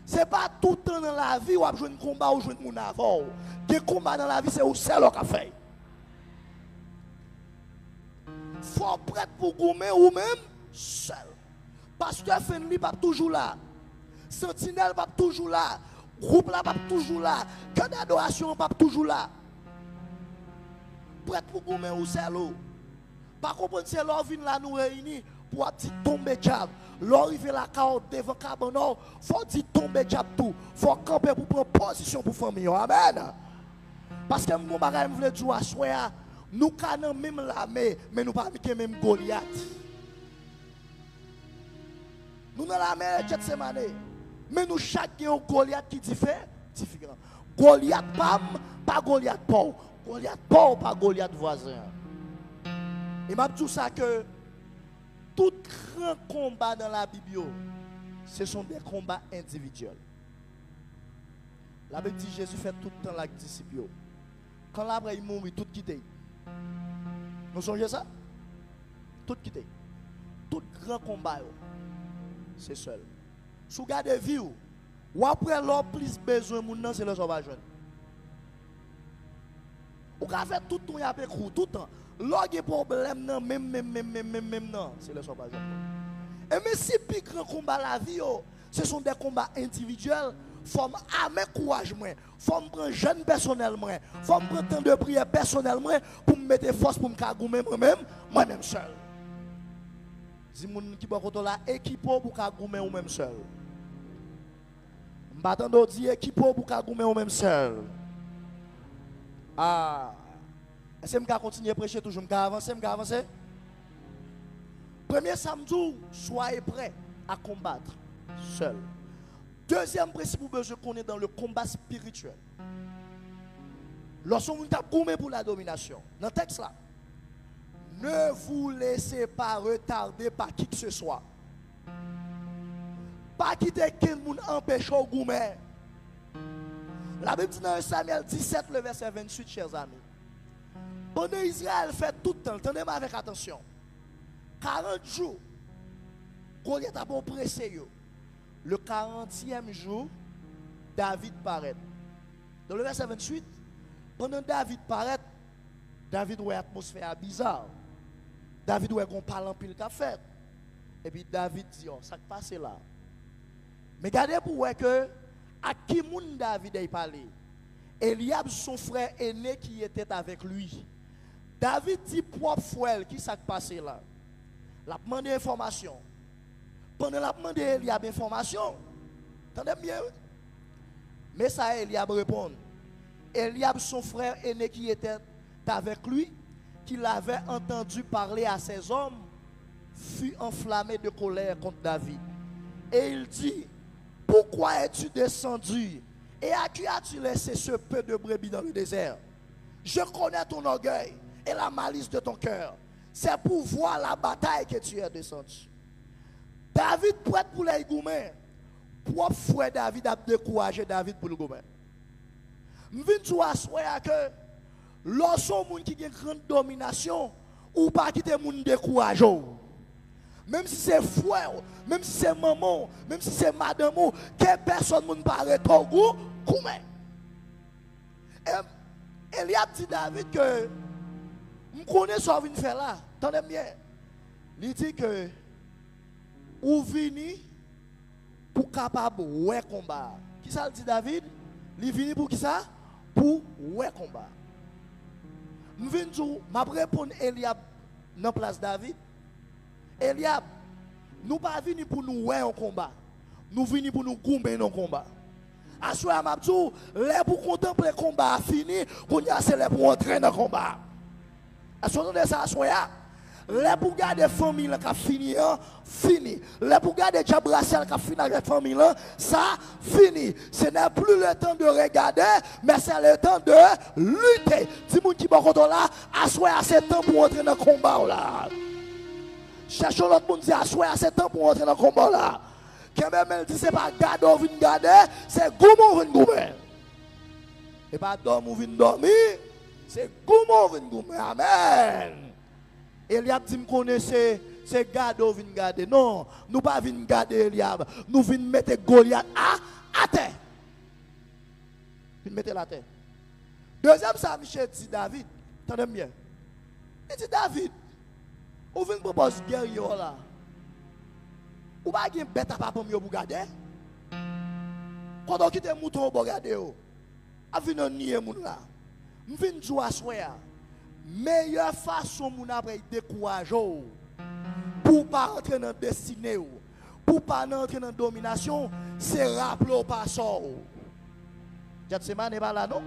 c'est pas tout le temps dans la vie où a jouer un combat ou jouer moun avant. Des combats dans la vie c'est au seul qui fait. Faut prêt pour Goumé ou même seul. Pasteur Fenli pas toujours là. Sentinelle pas toujours là. Groupe là pas toujours là. Que d'adoration pas toujours là. Prêt pour Goumé ou seul. Pas comprendre c'est l'or vient là nous réunir pour petit tomber diable. L'or arrive la carotte devant cabanon, faut dire tomber diable tout. Faut camper pour prendre position pour famille. Amen. Parce que mon bagage me veut dire à soir nous canons même l'armée, mais nous pas avec même Goliath. Nous dans l'armée cette semaine, mais nous chaque un Goliath qui différent. Goliath pas Goliath Paul. Goliath Paul pas Goliath voisin. Et m'a dit ça que tout grand combat dans la Bible, ce sont des combats individuels. La Bible dit Jésus fait tout le temps avec les disciples. Quand l'arbre il mourit, tout quitté. Nous songez ça? Tout quitté. Tout grand combat, c'est seul. Si vous regardez vie, ou après l'homme plus besoin, c'est le sauvage. Vous avez fait tout le temps, tout le temps. L'autre problème, même, c'est le sauvage. Et mais si plus grand combat la vie, ce sont des combats individuels. Faut armer courage moi, faut me prendre jeune personnellement, faut me prendre temps de prière personnellement pour me mettre force pour me kagoumer moi-même seul. Si moun qui ba koto la équipo pour kagoumer ou même seul. M'attendre dire équipo pour kagoumer ou même seul. Ah, est-ce que me continuer à prêcher toujours, me avancer? Premier samedi, soyez prêts à combattre seul. Deuxième principe que je connais dans le combat spirituel. Lorsqu'on vous tape pour la domination, dans le texte là, ne vous laissez pas retarder par qui que ce soit. Pas quitter quelqu'un empêche au gourmet. La Bible dit dans Samuel 17, le verset 28, chers amis. Pendant Israël fait tout le temps, attendez-moi avec attention. 40 jours, Goliath a pressé. Le 40e jour, David paraît. Dans le verset 28, pendant David paraît, David voit l'atmosphère bizarre. David voit qu'on parle en pile qu'a fait. Et puis David dit, oh, ça qui passe là. Mais regardez pour voir que à qui moun David a parlé. Eliab, son frère aîné qui était avec lui. David dit propre frère qui ça qui passe là. La demande information. Pendant la demande Eliab information. Entendez bien? Mais ça Eliab répond. Eliab, son frère aîné qui était avec lui, qui l'avait entendu parler à ses hommes, fut enflammé de colère contre David. Et il dit, pourquoi es-tu descendu et à qui as-tu laissé ce peu de brebis dans le désert? Je connais ton orgueil et la malice de ton cœur. C'est pour voir la bataille que tu es descendu. David prête pour les gourmets. Propre frère David a découragé David pour le gourmet. Je viens de dire que lorsqu'on a une grande domination, ou pas quitter moun découragé. Même si c'est frère, même si c'est maman, même si c'est madame, que personne ne paraît au goût, gourmet. Eliab dit David que je connais ce qu'il fait là. Attendez bien. Il dit que ou vini pour capable ouais combat. Qui ça dit David? Il vini pour qui ça? pour ouais combat. Je viens dire, je répondre Eliab dans la place David. Eliab, nous ne pas venus pour nous ouais en combat. Nous venons pour nous gomber dans le combat. À ce moment-là, les pour contempler le combat fini, qu'on y a c'est les pour entrer dans le combat. À ce moment-là, ça, les pour garder la famille qui a fini, fini. Les pour garder le Jabrassel qui a fini avec la famille, ça, fini. Ce n'est plus le temps de regarder, mais c'est le temps de lutter. Si vous qui est là, assoyez assez de temps pour entrer dans le combat. Là. Cherchez l'autre monde, assoyez assez de temps pour entrer dans le combat. Là. Quand même, elle dit, ce n'est pas garder ou venir garder, c'est goumon ou venir goumer. Et pas dormir ou venir dormir, c'est goumon ou venir goumer. Amen. Eliab dit, me connaissez, c'est garder ou venir garder. Non, nous ne pas venir garder Eliab. Nous venons mettre Goliath à terre. Venir mettre la terre. Deuxième, ça, Michel dit David. Attendez bien. Il dit David, vous venez proposer guerre là. Ou pas une bête à papa pour garder? Quand on quitte mouton pour garder, on vient nier moun là. On vient jouer à soi. Meilleure façon moun après décourager pour pas entrer dans destinée pour pas entrer dans domination, c'est rappeler au passeur. Jatseman n'est pas là non?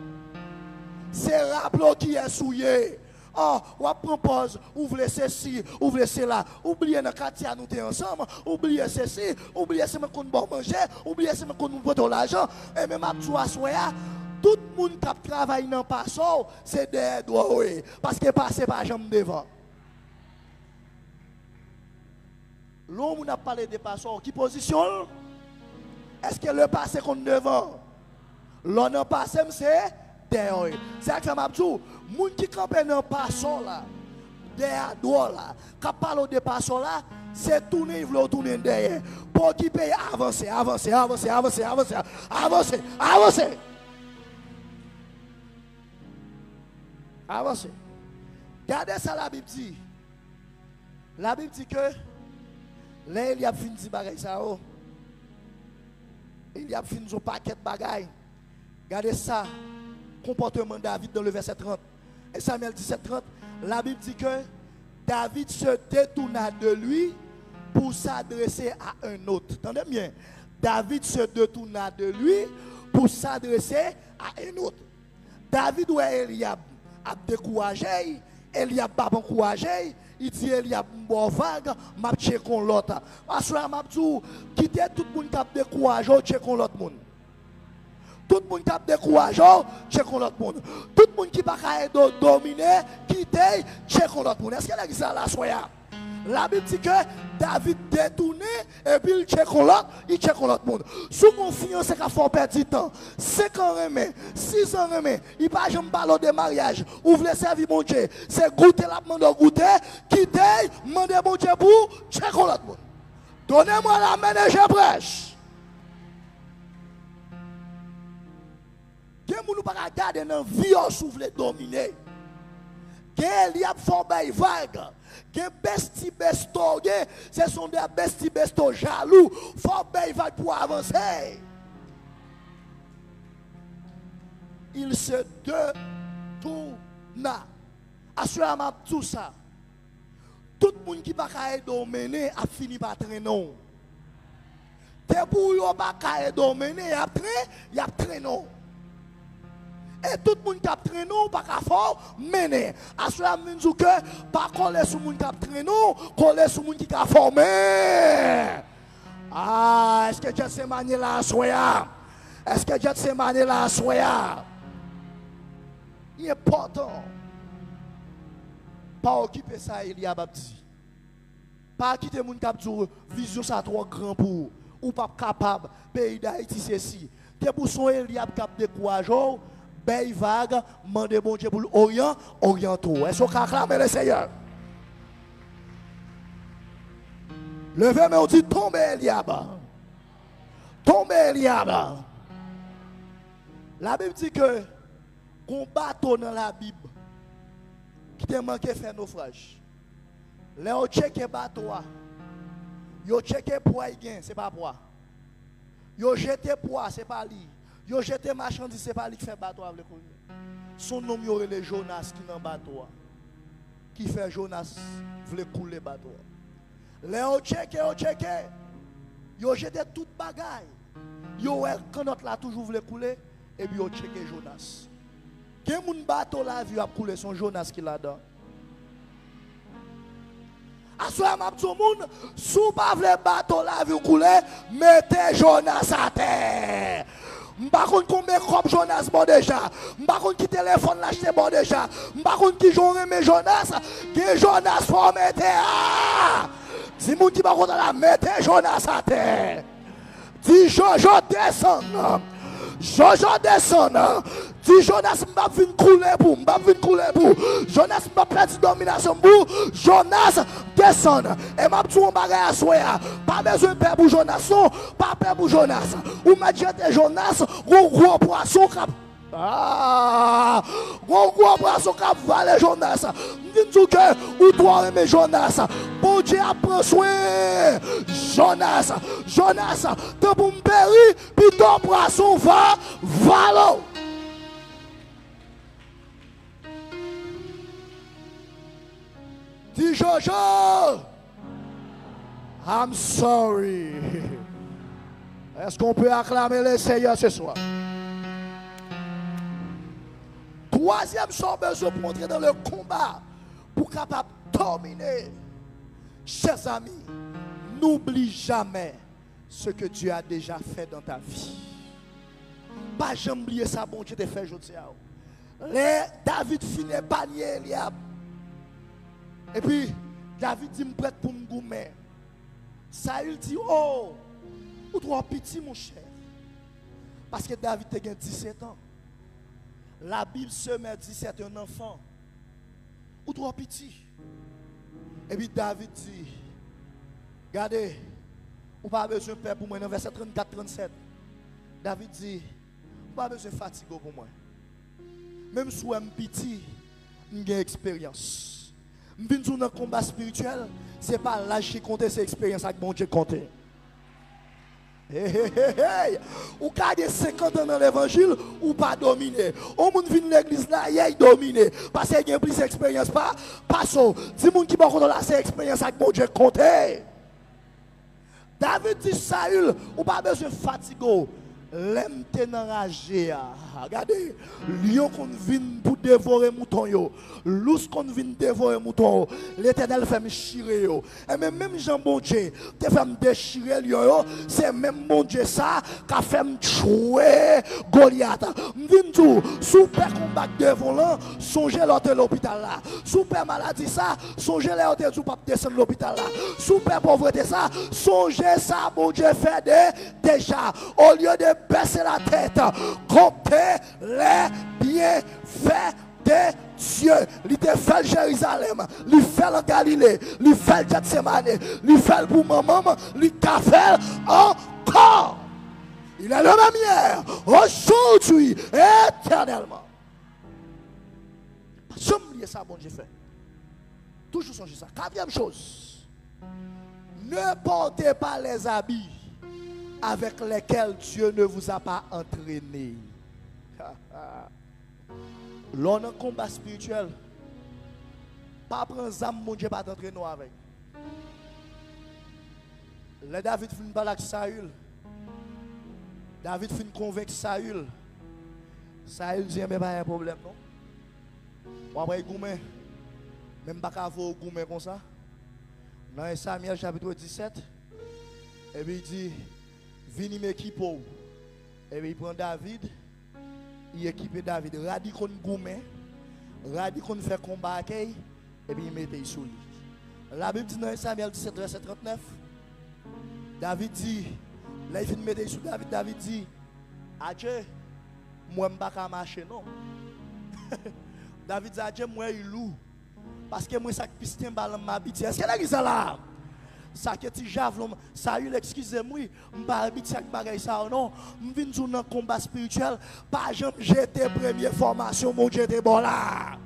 C'est rappeler qui est souillé. Oh, on prend pause, ouvrez ceci, ouvrez cela. Oubliez dans quartier nous sommes ensemble, oubliez ceci, oubliez ce qu'on bon manger, oubliez ce qu'on nous prend l'argent. Et même à soya, tout le monde qui travaille dans le passé, c'est derrière toi, parce que passé par jambe devant. L'homme a parlé de passé, qui position? Est-ce que le passé qu'on devant? L'on a passé, c'est derrière. C'est que m'a dit, moun qui campe dans passant là, derrière droit là, qui parle de passant là, c'est tourner, il veut tourner derrière. Pour qui paye avancer, avancer, avancer, avancer, avancer, avancer, avancer. Avancer. Regardez ça la Bible dit. La Bible dit que là il y a fini de bagaille ça. Il y a fini de paquet de bagaille. Regardez ça. Comportement de David dans le verset 30. Et Samuel 17, 30, la Bible dit que David se détourna de lui pour s'adresser à un autre. Entendez bien? David se détourna de lui pour s'adresser à un autre. David ou Eliab a découragé, Eliab n'a pas encouragé, il dit Eliab bon vague, m'a checké l'autre. Parce que m'a dit quitter tout le monde qui a découragé, checker l'autre monde. Tout le monde qui a découragé, checkons l'autre monde. Tout le monde qui n'a pas dominer, quitter, checkons l'autre monde. Est-ce qu'elle a dit ça là, soya? La Bible dit que David détourné et puis il check l'autre, il check l'autre monde. Sous confiance, c'est qu'il faut perdre du temps. 5 ans remet, 6 ans remet, il pas jamais parler de mariage. Ouvre le service mon Dieu. C'est goûter la demande de goûter, quitter, demander mon Dieu pour check l'autre monde. Donnez-moi la main et je prêche. Gen moun nou pa regarder dans vie ou souffle dominer. Gen li ap fò bay vague. Gen besti besto, gen ce sont des besti besto jaloux. Fò bay vague pour avancer. Il se détourna. Assurément tout ça. Tout le monde qui va dominer a fini par traîner. Te pour yo pa dominer, y a traîner. Et tout le monde qui a traîné, pas qu'à fort, mener. À cela, je dis que, pas coller sur le monde qui a traîné, coller sur le monde qui a formé. Ah, est-ce que Dieu s'est manié là à soya? Est-ce que Dieu s'est manié là à soya? Il est important. Pas occuper ça, il y a baptisé. Pas quitter le monde qui a dit, vision ça trop grand pour, ou pas capable, pays d'Haïti, ceci. T'es pour son Eliab qui a découragé. Belle vague, mandez bon Dieu pour l'Orient, orientaux. Est-ce qu'on acclame le Seigneur? Levez, mais on dit tombez Eliab. Tombez Eliab. La Bible dit que, qu'on bateau dans la Bible, qui te manqué faire naufrage. Là, on check le bateau. Yo check poids, ce n'est pas poids. Yo jeté poids, ce n'est pas lui. Yo jeté marchandise, c'est pas lui qui fait bateau avec le. Son nom y aurait le Jonas qui dans bateau. Qui fait Jonas voulait couler bateau. Léo checké. Yo jeté toute bagaille. Yo quand notre là toujours voulait couler et puis yo checké Jonas. Quel moun bateau la vie a couler son Jonas qui là-dedans. Assoya m'a tout monde, sous pas vle bateau la vie couler, mettez Jonas à terre. M'pa konn combien comme Jonas bon déjà. M'pa konn qui téléphone l'acheter bon déjà. M'pa konn qui j'en remet Jonas, que Jonas faut mettre à. Si moun qui pas konn la mettez Jonas à terre. Dis Jojo descend. Jojo descend. Dis Jonas m'a vinn couler pour, Jonas m'a perdu domination pour, Jonas descend. Et m'a tout un bagage à soya. Pas besoin de peur pour Jonas, pas peur pour Jonas. Ou m'a dit Jonas, gros poisson cap. Gros poisson cap valé Jonas. Dis que ou toi aimer Jonas. Bon Dieu prend soin. Jonas, te pour me périr, puis ton poisson va l'eau. Dis Jojo, I'm sorry. Est-ce qu'on peut acclamer le Seigneur ce soir? Troisième chose, besoin pour entrer dans le combat, pour capable dominer. Chers amis, n'oublie jamais ce que Dieu a déjà fait dans ta vie. Pas jamais oublier ça, bon Dieu te fait aujourd'hui. David finit panier Eliab. Et puis, David dit, prête pour me goumer. Saül dit, oh, ou trop petit mon cher. Parce que David a 17 ans. La Bible se met dit, c'est un enfant. Ou trop petit. Et puis David dit, regardez, ou pas besoin de peur pour moi. Dans verset 34-37, David dit, ou pas besoin de fatigue pour moi. Même si je suis petit, j'ai expérience. Dans un combat spirituel, ce n'est pas l'âge qui compte, c'est l'expérience avec mon Dieu compte. Ou garder 50 ans dans l'évangile ou pas dominer. Au monde vient l'église là, il domine. Parce qu'il y a plus d'expérience, pas ça. Si moun qui va contre là, c'est l'expérience avec mon Dieu compte. David dit Saül, ou pas besoin de fatigue. L'aime t'enrager. Regardez, lion qu'on vient pour dévorer mouton yo, l'ous qu'on vient dévorer mouton, l'Éternel fait me chirer yo. Et même Jean bon Dieu, te fait me déchirer lion yo, c'est même mon Dieu ça qui fait me tuer Goliath. M'vinn tout, super combat devant là, songez l'autre l'hôpital là. Super maladie ça, songez l'autre du pas descendre l'hôpital là. Super pauvreté ça, songez ça mon Dieu fait déjà au lieu de baisser la tête, comptez les bienfaits de Dieu. Il te fait Jérusalem, il fait le Galilée, il fait le Gethsemane, il fait pour maman, il t'a fait encore. Il est le même hier, aujourd'hui, éternellement. Jamais oublier ça, bon Dieu fait. Toujours songer ça. Quatrième chose, ne portez pas les habits avec lesquels Dieu ne vous a pas entraîné. L'on a un combat spirituel. Pas prendre zam, mon Dieu pas t'entraîner avec. Le David finit parler avec Saül. David finit convaincre Saül. Saül dit mais pas un problème non. Ou après goumé. Même pas qu'à vous goumé comme ça. Dans Samuel chapitre 17. Et puis il dit vini m'équipe. Et puis il prend David. Il équipe David. Radi kon goumé. Radi kon fait combat et puis il mettait sous lui. La Bible dit dans Samuel 17 verset 39. David dit, là il finit mettre sous David. David dit, adieu, moi je ne peux pas marcher non. David dit, adieu, moi je lourd. Parce que moi ça piste un ballon m'habite. Est-ce que là là? Ça que tu javelot, Saül, excusez-moi, je ne peux pas habiter avec bagaille ça non. Je viens dans un combat spirituel, pas jamais j'étais première formation, mon Dieu était bon là.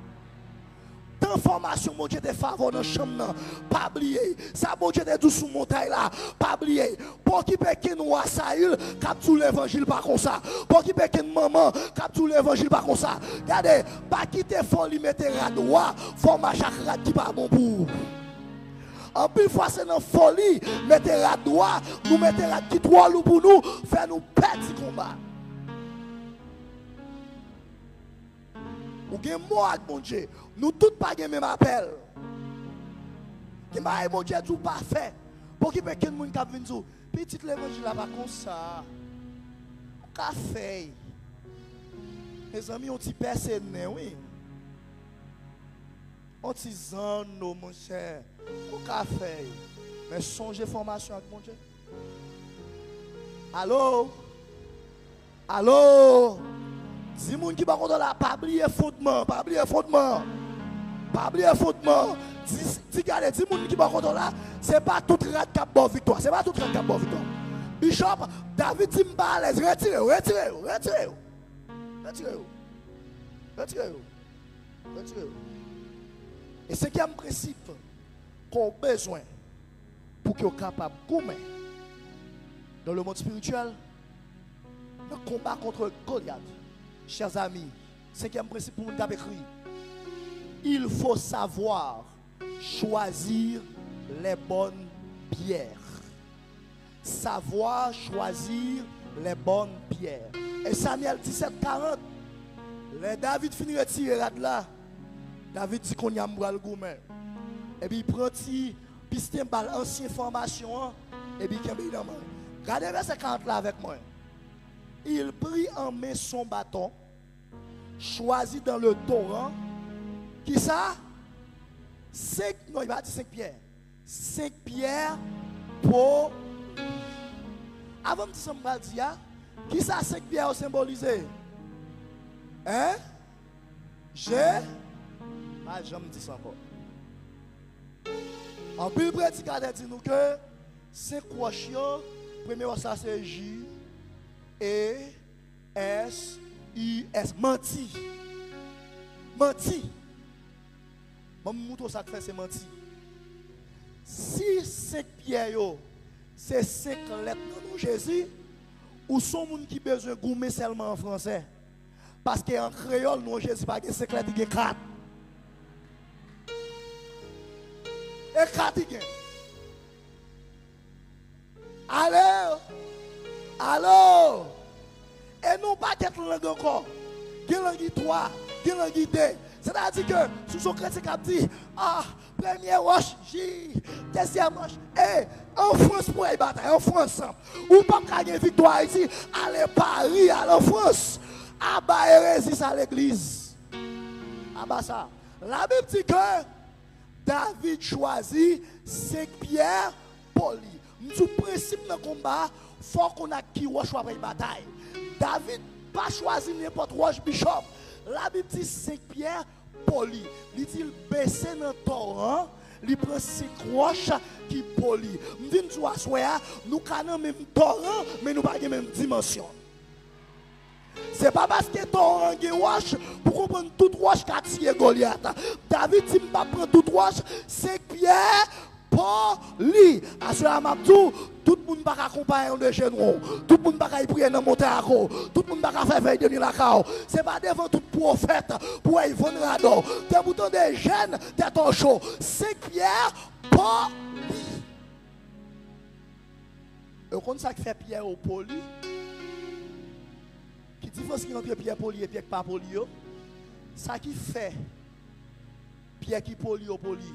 Tant information, mon Dieu, des faveurs dans la chambre, pas oublier. Ça, mon Dieu, des douces sous montagne là, pas oublier. Pour qui peut que nous assaillir, capture l'évangile pas comme ça. Pour qui peut que maman, capture l'évangile pas comme ça. Regardez, pas quitter folie, mettre à droit, faut marcher à qui pas bon pour. En plus, fois c'est dans folie, mettez à droit, nous mettez à qui trois loups pour nous, faire nous perdre ce combat. Ou gen mot avec mon Dieu. Nous tous pas gen même appel. Qui m'a mon Dieu tout parfait. Pour qui peut quelqu'un moun k'ap vinn dire petit l'évangile là pas comme ça. Café. Mes amis on ti personne oui. On ti zan mon cher. Au café. Mais songez formation avec mon Dieu. Allô? Allô? Si moun qui va contre là, pas oublier fondement, pas oublier fondement. Pas oublier fondement. Dis moun qui va contre là, c'est pas tout rat qui a bon victoire, c'est pas tout rat qui a bon victoire. Bishop, David dit m'pa à l'aise, retirez-vous. Et c'est qu'il y a un principe qu'on a besoin pour qu'il soit capable de gommer dans le monde spirituel, le combat contre Goliath. Chers amis, cinquième principe pour nous écrit. Il faut savoir choisir les bonnes pierres. Savoir choisir les bonnes pierres. Et Samuel 17:40, les David finit de tirer là. David dit qu'on y a le gourmet. Et puis il prend pistin bal ancienne formation et puis il a main. Regardez verset 40 là avec moi. Il prit en main son bâton, choisit dans le torrent. Qui ça? 5, non, il va dire 5 pierres. 5 pierres pour. Avant de dire ça, qui ça 5 pierres symbolisées? Hein? Ah, je me dis ça encore. En Bible, prédicateur dit nous que 5 roches, premier ça c'est J, E, S, I, S. Menti. Menti. Bon, mouton ça fait c'est menti. Si 5 pierres, c'est 5 lettres dans Jésus, ou sont gens qui besoin de gommer seulement en français? Parce qu'en créole, nous Jésus pas 5 lettres, il y a 4. Et 4 il y a. Allô? Et nous pas qu'être langue encore. Il y a langue 3, il y a langue 2. C'est-à-dire que, sous son chrétien qui a dit, première roche, J, deuxième roche, en France pour y bataille, en France. Ou pas gagner victoire ici, allez Paris, allez en France. Abat hérésie à l'église. Abat ça. La Bible dit que David choisit 5 pierres polies. Nous principe dans le combat, il faut qu'on a qui roche pour y bataille. David pas choisi n'importe roche bishop. La Bible dit 5 pierres polies. Il dit baisser dans le torrent, il prend 5 roches qui polies. Nous disons nous avons même torrent, mais nous n'avons pas la même dimension. Ce n'est pas parce que torrent est roche pour comprendre toute roche qu'a tiré Goliath. David dit pas prendre toute roche, 5 pierres polies. À ce moment-là, tout le monde ne peut pas accompagner de chez nous. Tout le monde ne peut pas prier dans le montagne. Tout le monde ne peut pas faire veille de la cao. Ce n'est pas devant tout prophète pour y vendre à dos. Des boutons de jeunes, des ton chaud. 5 pierres polies. Et quand ça fait pierre au poli, qui différence entre pierre poli et pierre pas poli, ça qui fait pierre qui poli au poli,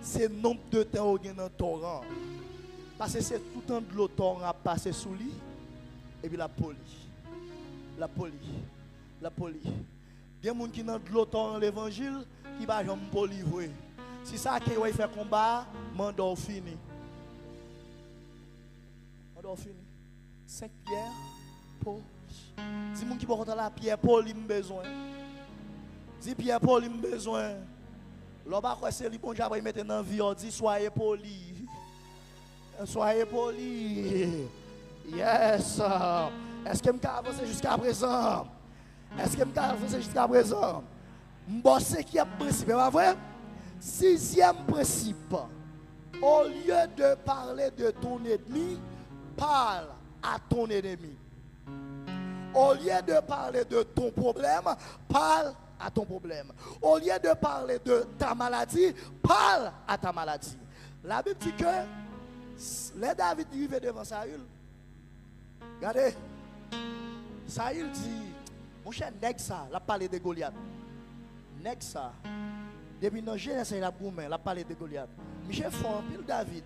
c'est le nombre de temps où il y a dans le torrent. Parce que c'est tout le temps de l'eau torrent à passer sous lui, et puis la poli. La poli. La poli. Il y a des gens qui ont de l'eau torrent l'évangile, qui va jamais poli. Si ça qui va faire combat, mandat fini. Mandat fini. 5 pierres pour. Dis moun qui va contre la pierre poli besoin. Dis pierre poli besoin. L'on va quoi c'est lui bon Dieu mettre dans vie on dit soyez poli. Soyez poli. Yes. Est-ce que me avancer jusqu'à présent? Est-ce que me avancer jusqu'à présent? Bon, cinquième principe, pas vrai? Sixième principe. Au lieu de parler de ton ennemi, parle à ton ennemi. Au lieu de parler de ton problème, parle à ton problème. Au lieu de parler de ta maladie, parle à ta maladie. La Bible dit que les David arrivent devant Saül. Regardez, Saül dit, mon cher, nèg ça, il a parlé de Goliath. Nèg ça, depuis dans Genèse, il a parlé de Goliath. Michel Font, pile David,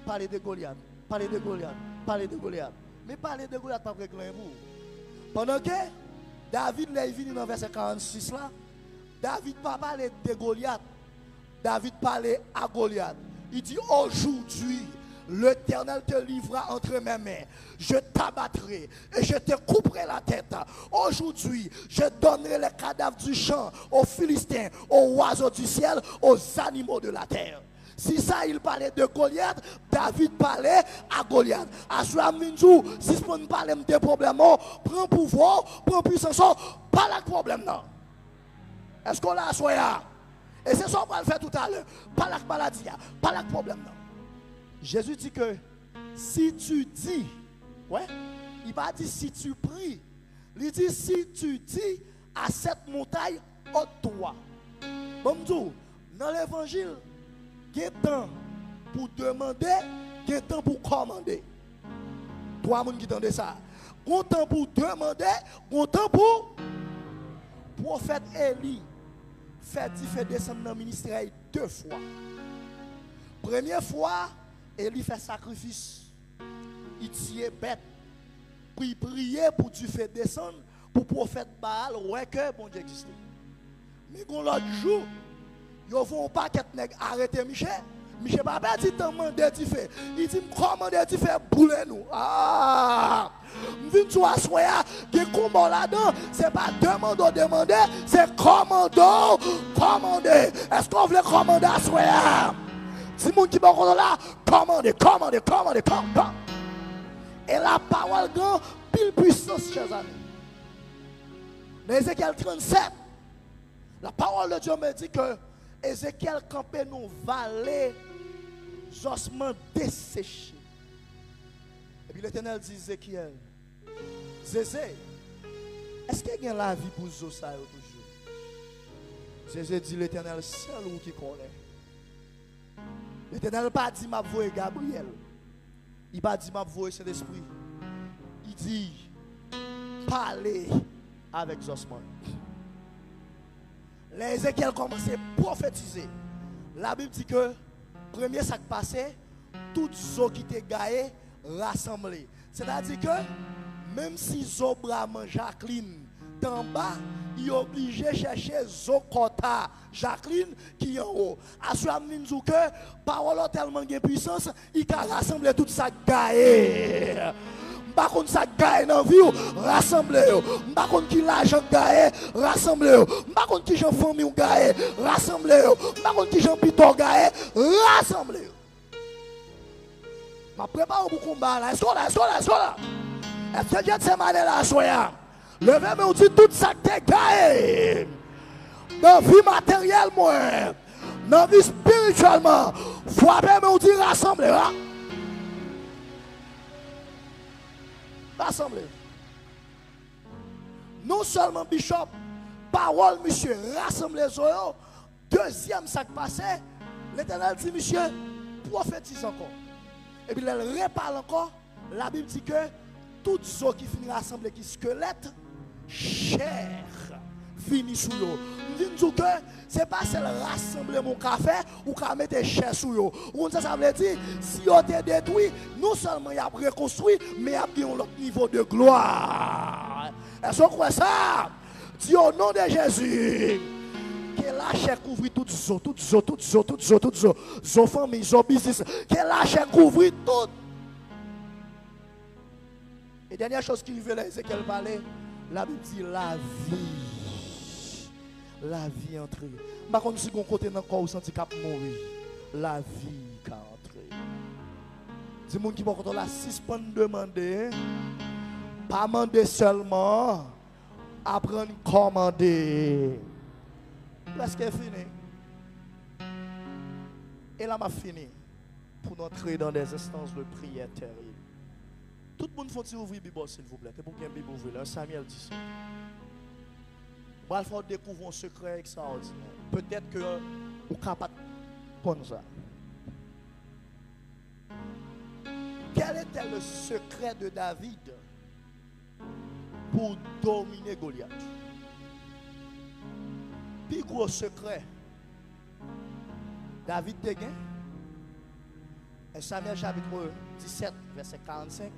parler de Goliath, parler de Goliath, parler de Goliath. Mais parler de Goliath, pas réglé vous. Pendant que David est venu dans verset 46 là, David pas parlé de Goliath, David parlait à Goliath. Il dit aujourd'hui, l'Éternel te livrera entre mes mains. Je t'abattrai et je te couperai la tête. Aujourd'hui, je donnerai les cadavres du champ aux Philistins, aux oiseaux du ciel, aux animaux de la terre. Si ça, il parlait de Goliath, David parlait à Goliath. À cela, si je peux parler de problèmes, prends pouvoir, prends puissance, pas le problème. Est-ce qu'on l'a soya? Et c'est ça qu'on va le faire tout à l'heure. Pas la maladie, pas le problème. Jésus dit que si tu dis, ouais, il va dire si tu pries, il dit si tu dis à cette montagne, ôte-toi. Bon, dans l'évangile, il y a temps pour demander, il y a temps pour commander. Trois personnes qui entendent ça. Il y a temps pour demander, il y a temps pour prophète Élie fait descendre dans le ministère 2 fois. Première fois, Élie fait sacrifice. Il tient bête. Puis il priait pour Dieu faire descendre pour prophète Baal, ouais que bon Dieu existe. Mais quand l'autre jour, ils vont un paquet de nègres arrêter Michel. Michel Papa dit t'en mandé tu fais. Il dit comment tu fais bouler nous. Ah! M'vin tu assoya, qui combat là-dedans, c'est pas demander, c'est commander. Est-ce qu'on veut commander assoya? Si moun qui va là, commandez. Et la parole grand, pile puissance, chers amis. Dans Ézéchiel 37, la parole de Dieu me dit que Ézéchiel campait nous vallée, ossements desséchés. Et puis l'Éternel dit Ézéchiel, Zézé, est-ce qu'il y a la vie pour Zosa toujours? Zézé dit l'Éternel, seul ou qui connaît. L'Éternel n'a pas dit m'a voix Gabriel. Il n'a pas dit m'a voix Saint-Esprit. Il dit parler avec Zosman. Les Ézéchiel commençait à prophétiser. La Bible dit que premier sac passé, toutes ceux qui étaient gaillés rassemblés. C'est-à-dire que même si Zobrama Jacqueline d'en bas, il est obligé de chercher Zokota Jacqueline qui est en haut. À ce moment que parole tellement de puissance, il a rassemblé tout ça gaillé. Par contre, ça gagne dans la vie, rassemblez-vous. Par contre, qui l'argent gagne, rassemblez-vous. Par contre, qui j'en famille gagne, rassemblez-vous. Par contre, qui j'en piton gagne, rassemblez-vous. Je prépare pour combat là. Est-ce qu'on là? Est-ce que Dieu s'est malé là, soya? Levez-moi, on dit tout ça que tu gagné. Dans la vie matérielle, dans la vie spirituellement, frappez-moi, on dit rassemblez. Rassemblez. Non seulement Bishop, parole, monsieur, rassemblez-vous. Deuxième sac passé, l'Éternel dit, monsieur, prophétise encore. Et puis, elle reparle encore. La Bible dit que toutes ceux qui finissent rassembler qui squelette, chair, finit sous eux. Je dis que ce n'est pas seulement rassembler mon café ou qu'à mettre chair sous eux. Ça veut dire, si on te détruit, non seulement il y a reconstruit, mais il y a un autre niveau de gloire. Est-ce qu'on croit ça? Dis au nom de Jésus. Que la chair couvre toutes zo famille, zo business. Que la chair couvre tout. Et dernière chose qui veut là, c'est qu'elle parlait, la Bible dit la vie. La vie entrée. Par contre, si on côté dans le corps, vous sentez qu'il mourir. La vie qui a entré. Dis moun qui va contre la 6 points demander. Pas demander seulement, apprendre à commander. Presque fini. Et là, m'a fini pour entrer dans des instances de prière terribles. Tout le monde faut ouvrir la Bible, s'il vous plaît. C'est pour qu'il y ait une Bible ouverte. Samuel 17. Il faut découvrir un secret extraordinaire. Peut-être que vous êtes capable de prendre ça. Quel était le secret de David pour dominer Goliath? Plus gros secret, David te gagne. Et Samuel chapitre 17, verset 45.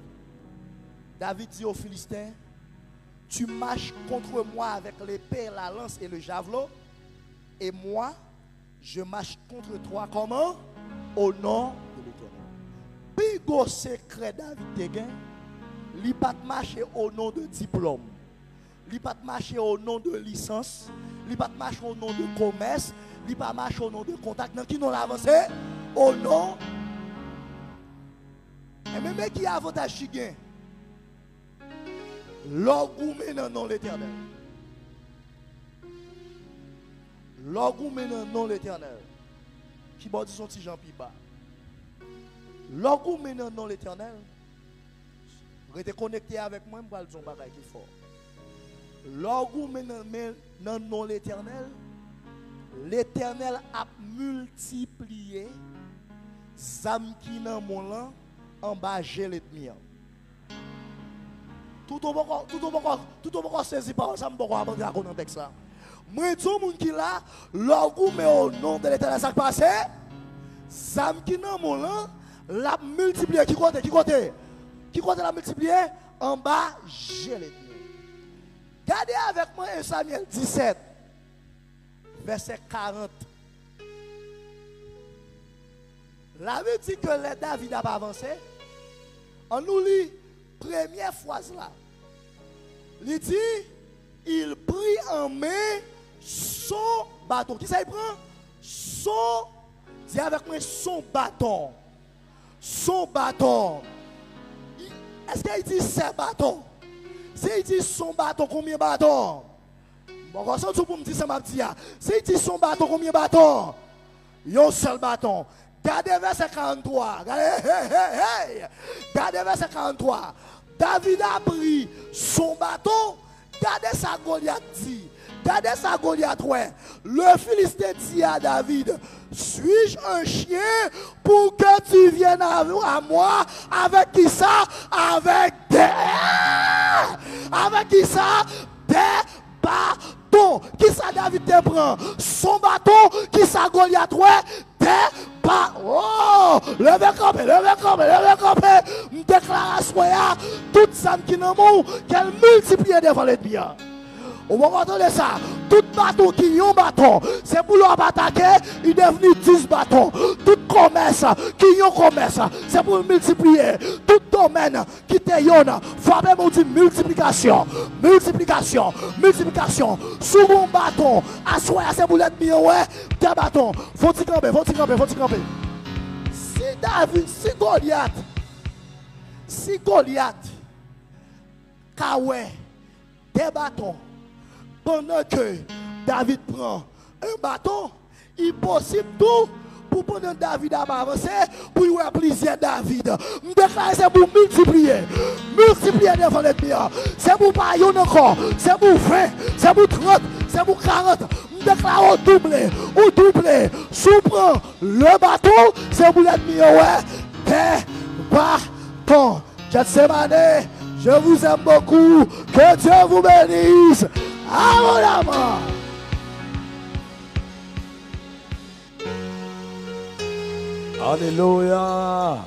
David dit aux Philistins, tu marches contre moi avec l'épée, la lance et le javelot, et moi, je marche contre toi comment? Au nom de l'Éternel. Plus gros secret David te gagne, il ne pas marcher au nom de diplôme, il ne pas marcher au nom de licence, il ne pas marcher au nom de commerce, il ne pas marcher au nom de contact. Dans qui nous avancé? Au nom. Et même qui a avantage qui gagne? L'orgou maintenant non l'Éternel. L'orgou maintenant non l'Éternel. Qui va dire son petit Jean Piba. L'orgou maintenant non l'Éternel. Restez connecté avec moi, je vais dire un bagage qui est fort. L'orgou maintenant non l'Éternel. L'Éternel a multiplié zam qui nan mon lan en bas l'ennemi. Tout le monde saisi par ça, je ne peux pas raconter avec ça. Moi, tout le monde qui là, l'orgou mais au nom de l'Éternel, ça passe. Zam qui nan mon lan, la multiplié. Qui compte la multiplié? En bas, j'ai l'ennemi. Regardez avec moi 1 Samuel 17, verset 40. La Bible dit que les David n'a pas avancé. On nous lit première phrase là. Il dit, il prit en main son bâton. Qui ça il prend? Son, dis avec moi, son bâton. Son bâton. Est-ce qu'il dit ses bâtons? S'il dit son bâton, combien de bâtons? Bon, quand ça pour me dire ça, m'a dit. S'il dit son bâton, combien de bâtons? Un seul bâton. Regardez verset 43. Regardez verset 43. David a pris son bâton. Regardez ça, Goliath dit. Regardez ça, Goliath, ouais. Le Philistin dit à David, suis-je un chien pour que tu viennes à moi? Avec qui ça? Avec qui ça? Des bâtons. Qui ça David te prend? Son bâton. Qui ça Goliath, ouais? Des bâtons. Oh! Levez campé. Déclaration, tout ça qui n'a pas, qu'elle multiplie devant l'ennemi. On va entendre ça. Tout bâton qui est un bâton, c'est pour l'attaquer, il est devenu 10 bâtons. Tout commerce qui est un commerce, c'est pour multiplier. Tout domaine qui est un, faut même dire multiplication. Sous mon bâton, assoyez c'est pour l'ennemi, ouais, des bâtons. Faut-il camper. Si David, si Goliath, Kawé, des bâtons. Pendant que David prend un bâton, il est possible tout pour prendre David à avancer, pour y avoir plaisir David. Je déclare c'est pour multiplier devant l'ennemi. C'est pour pas y encore, c'est pour 20, c'est pour 30, c'est pour 40. Je déclare au doublé. Sous prend le bâton, c'est pour l'ennemi. Ouais, des bâtons. Gethsemane, je vous aime beaucoup. Que Dieu vous bénisse. Abondamment.
Alléluia.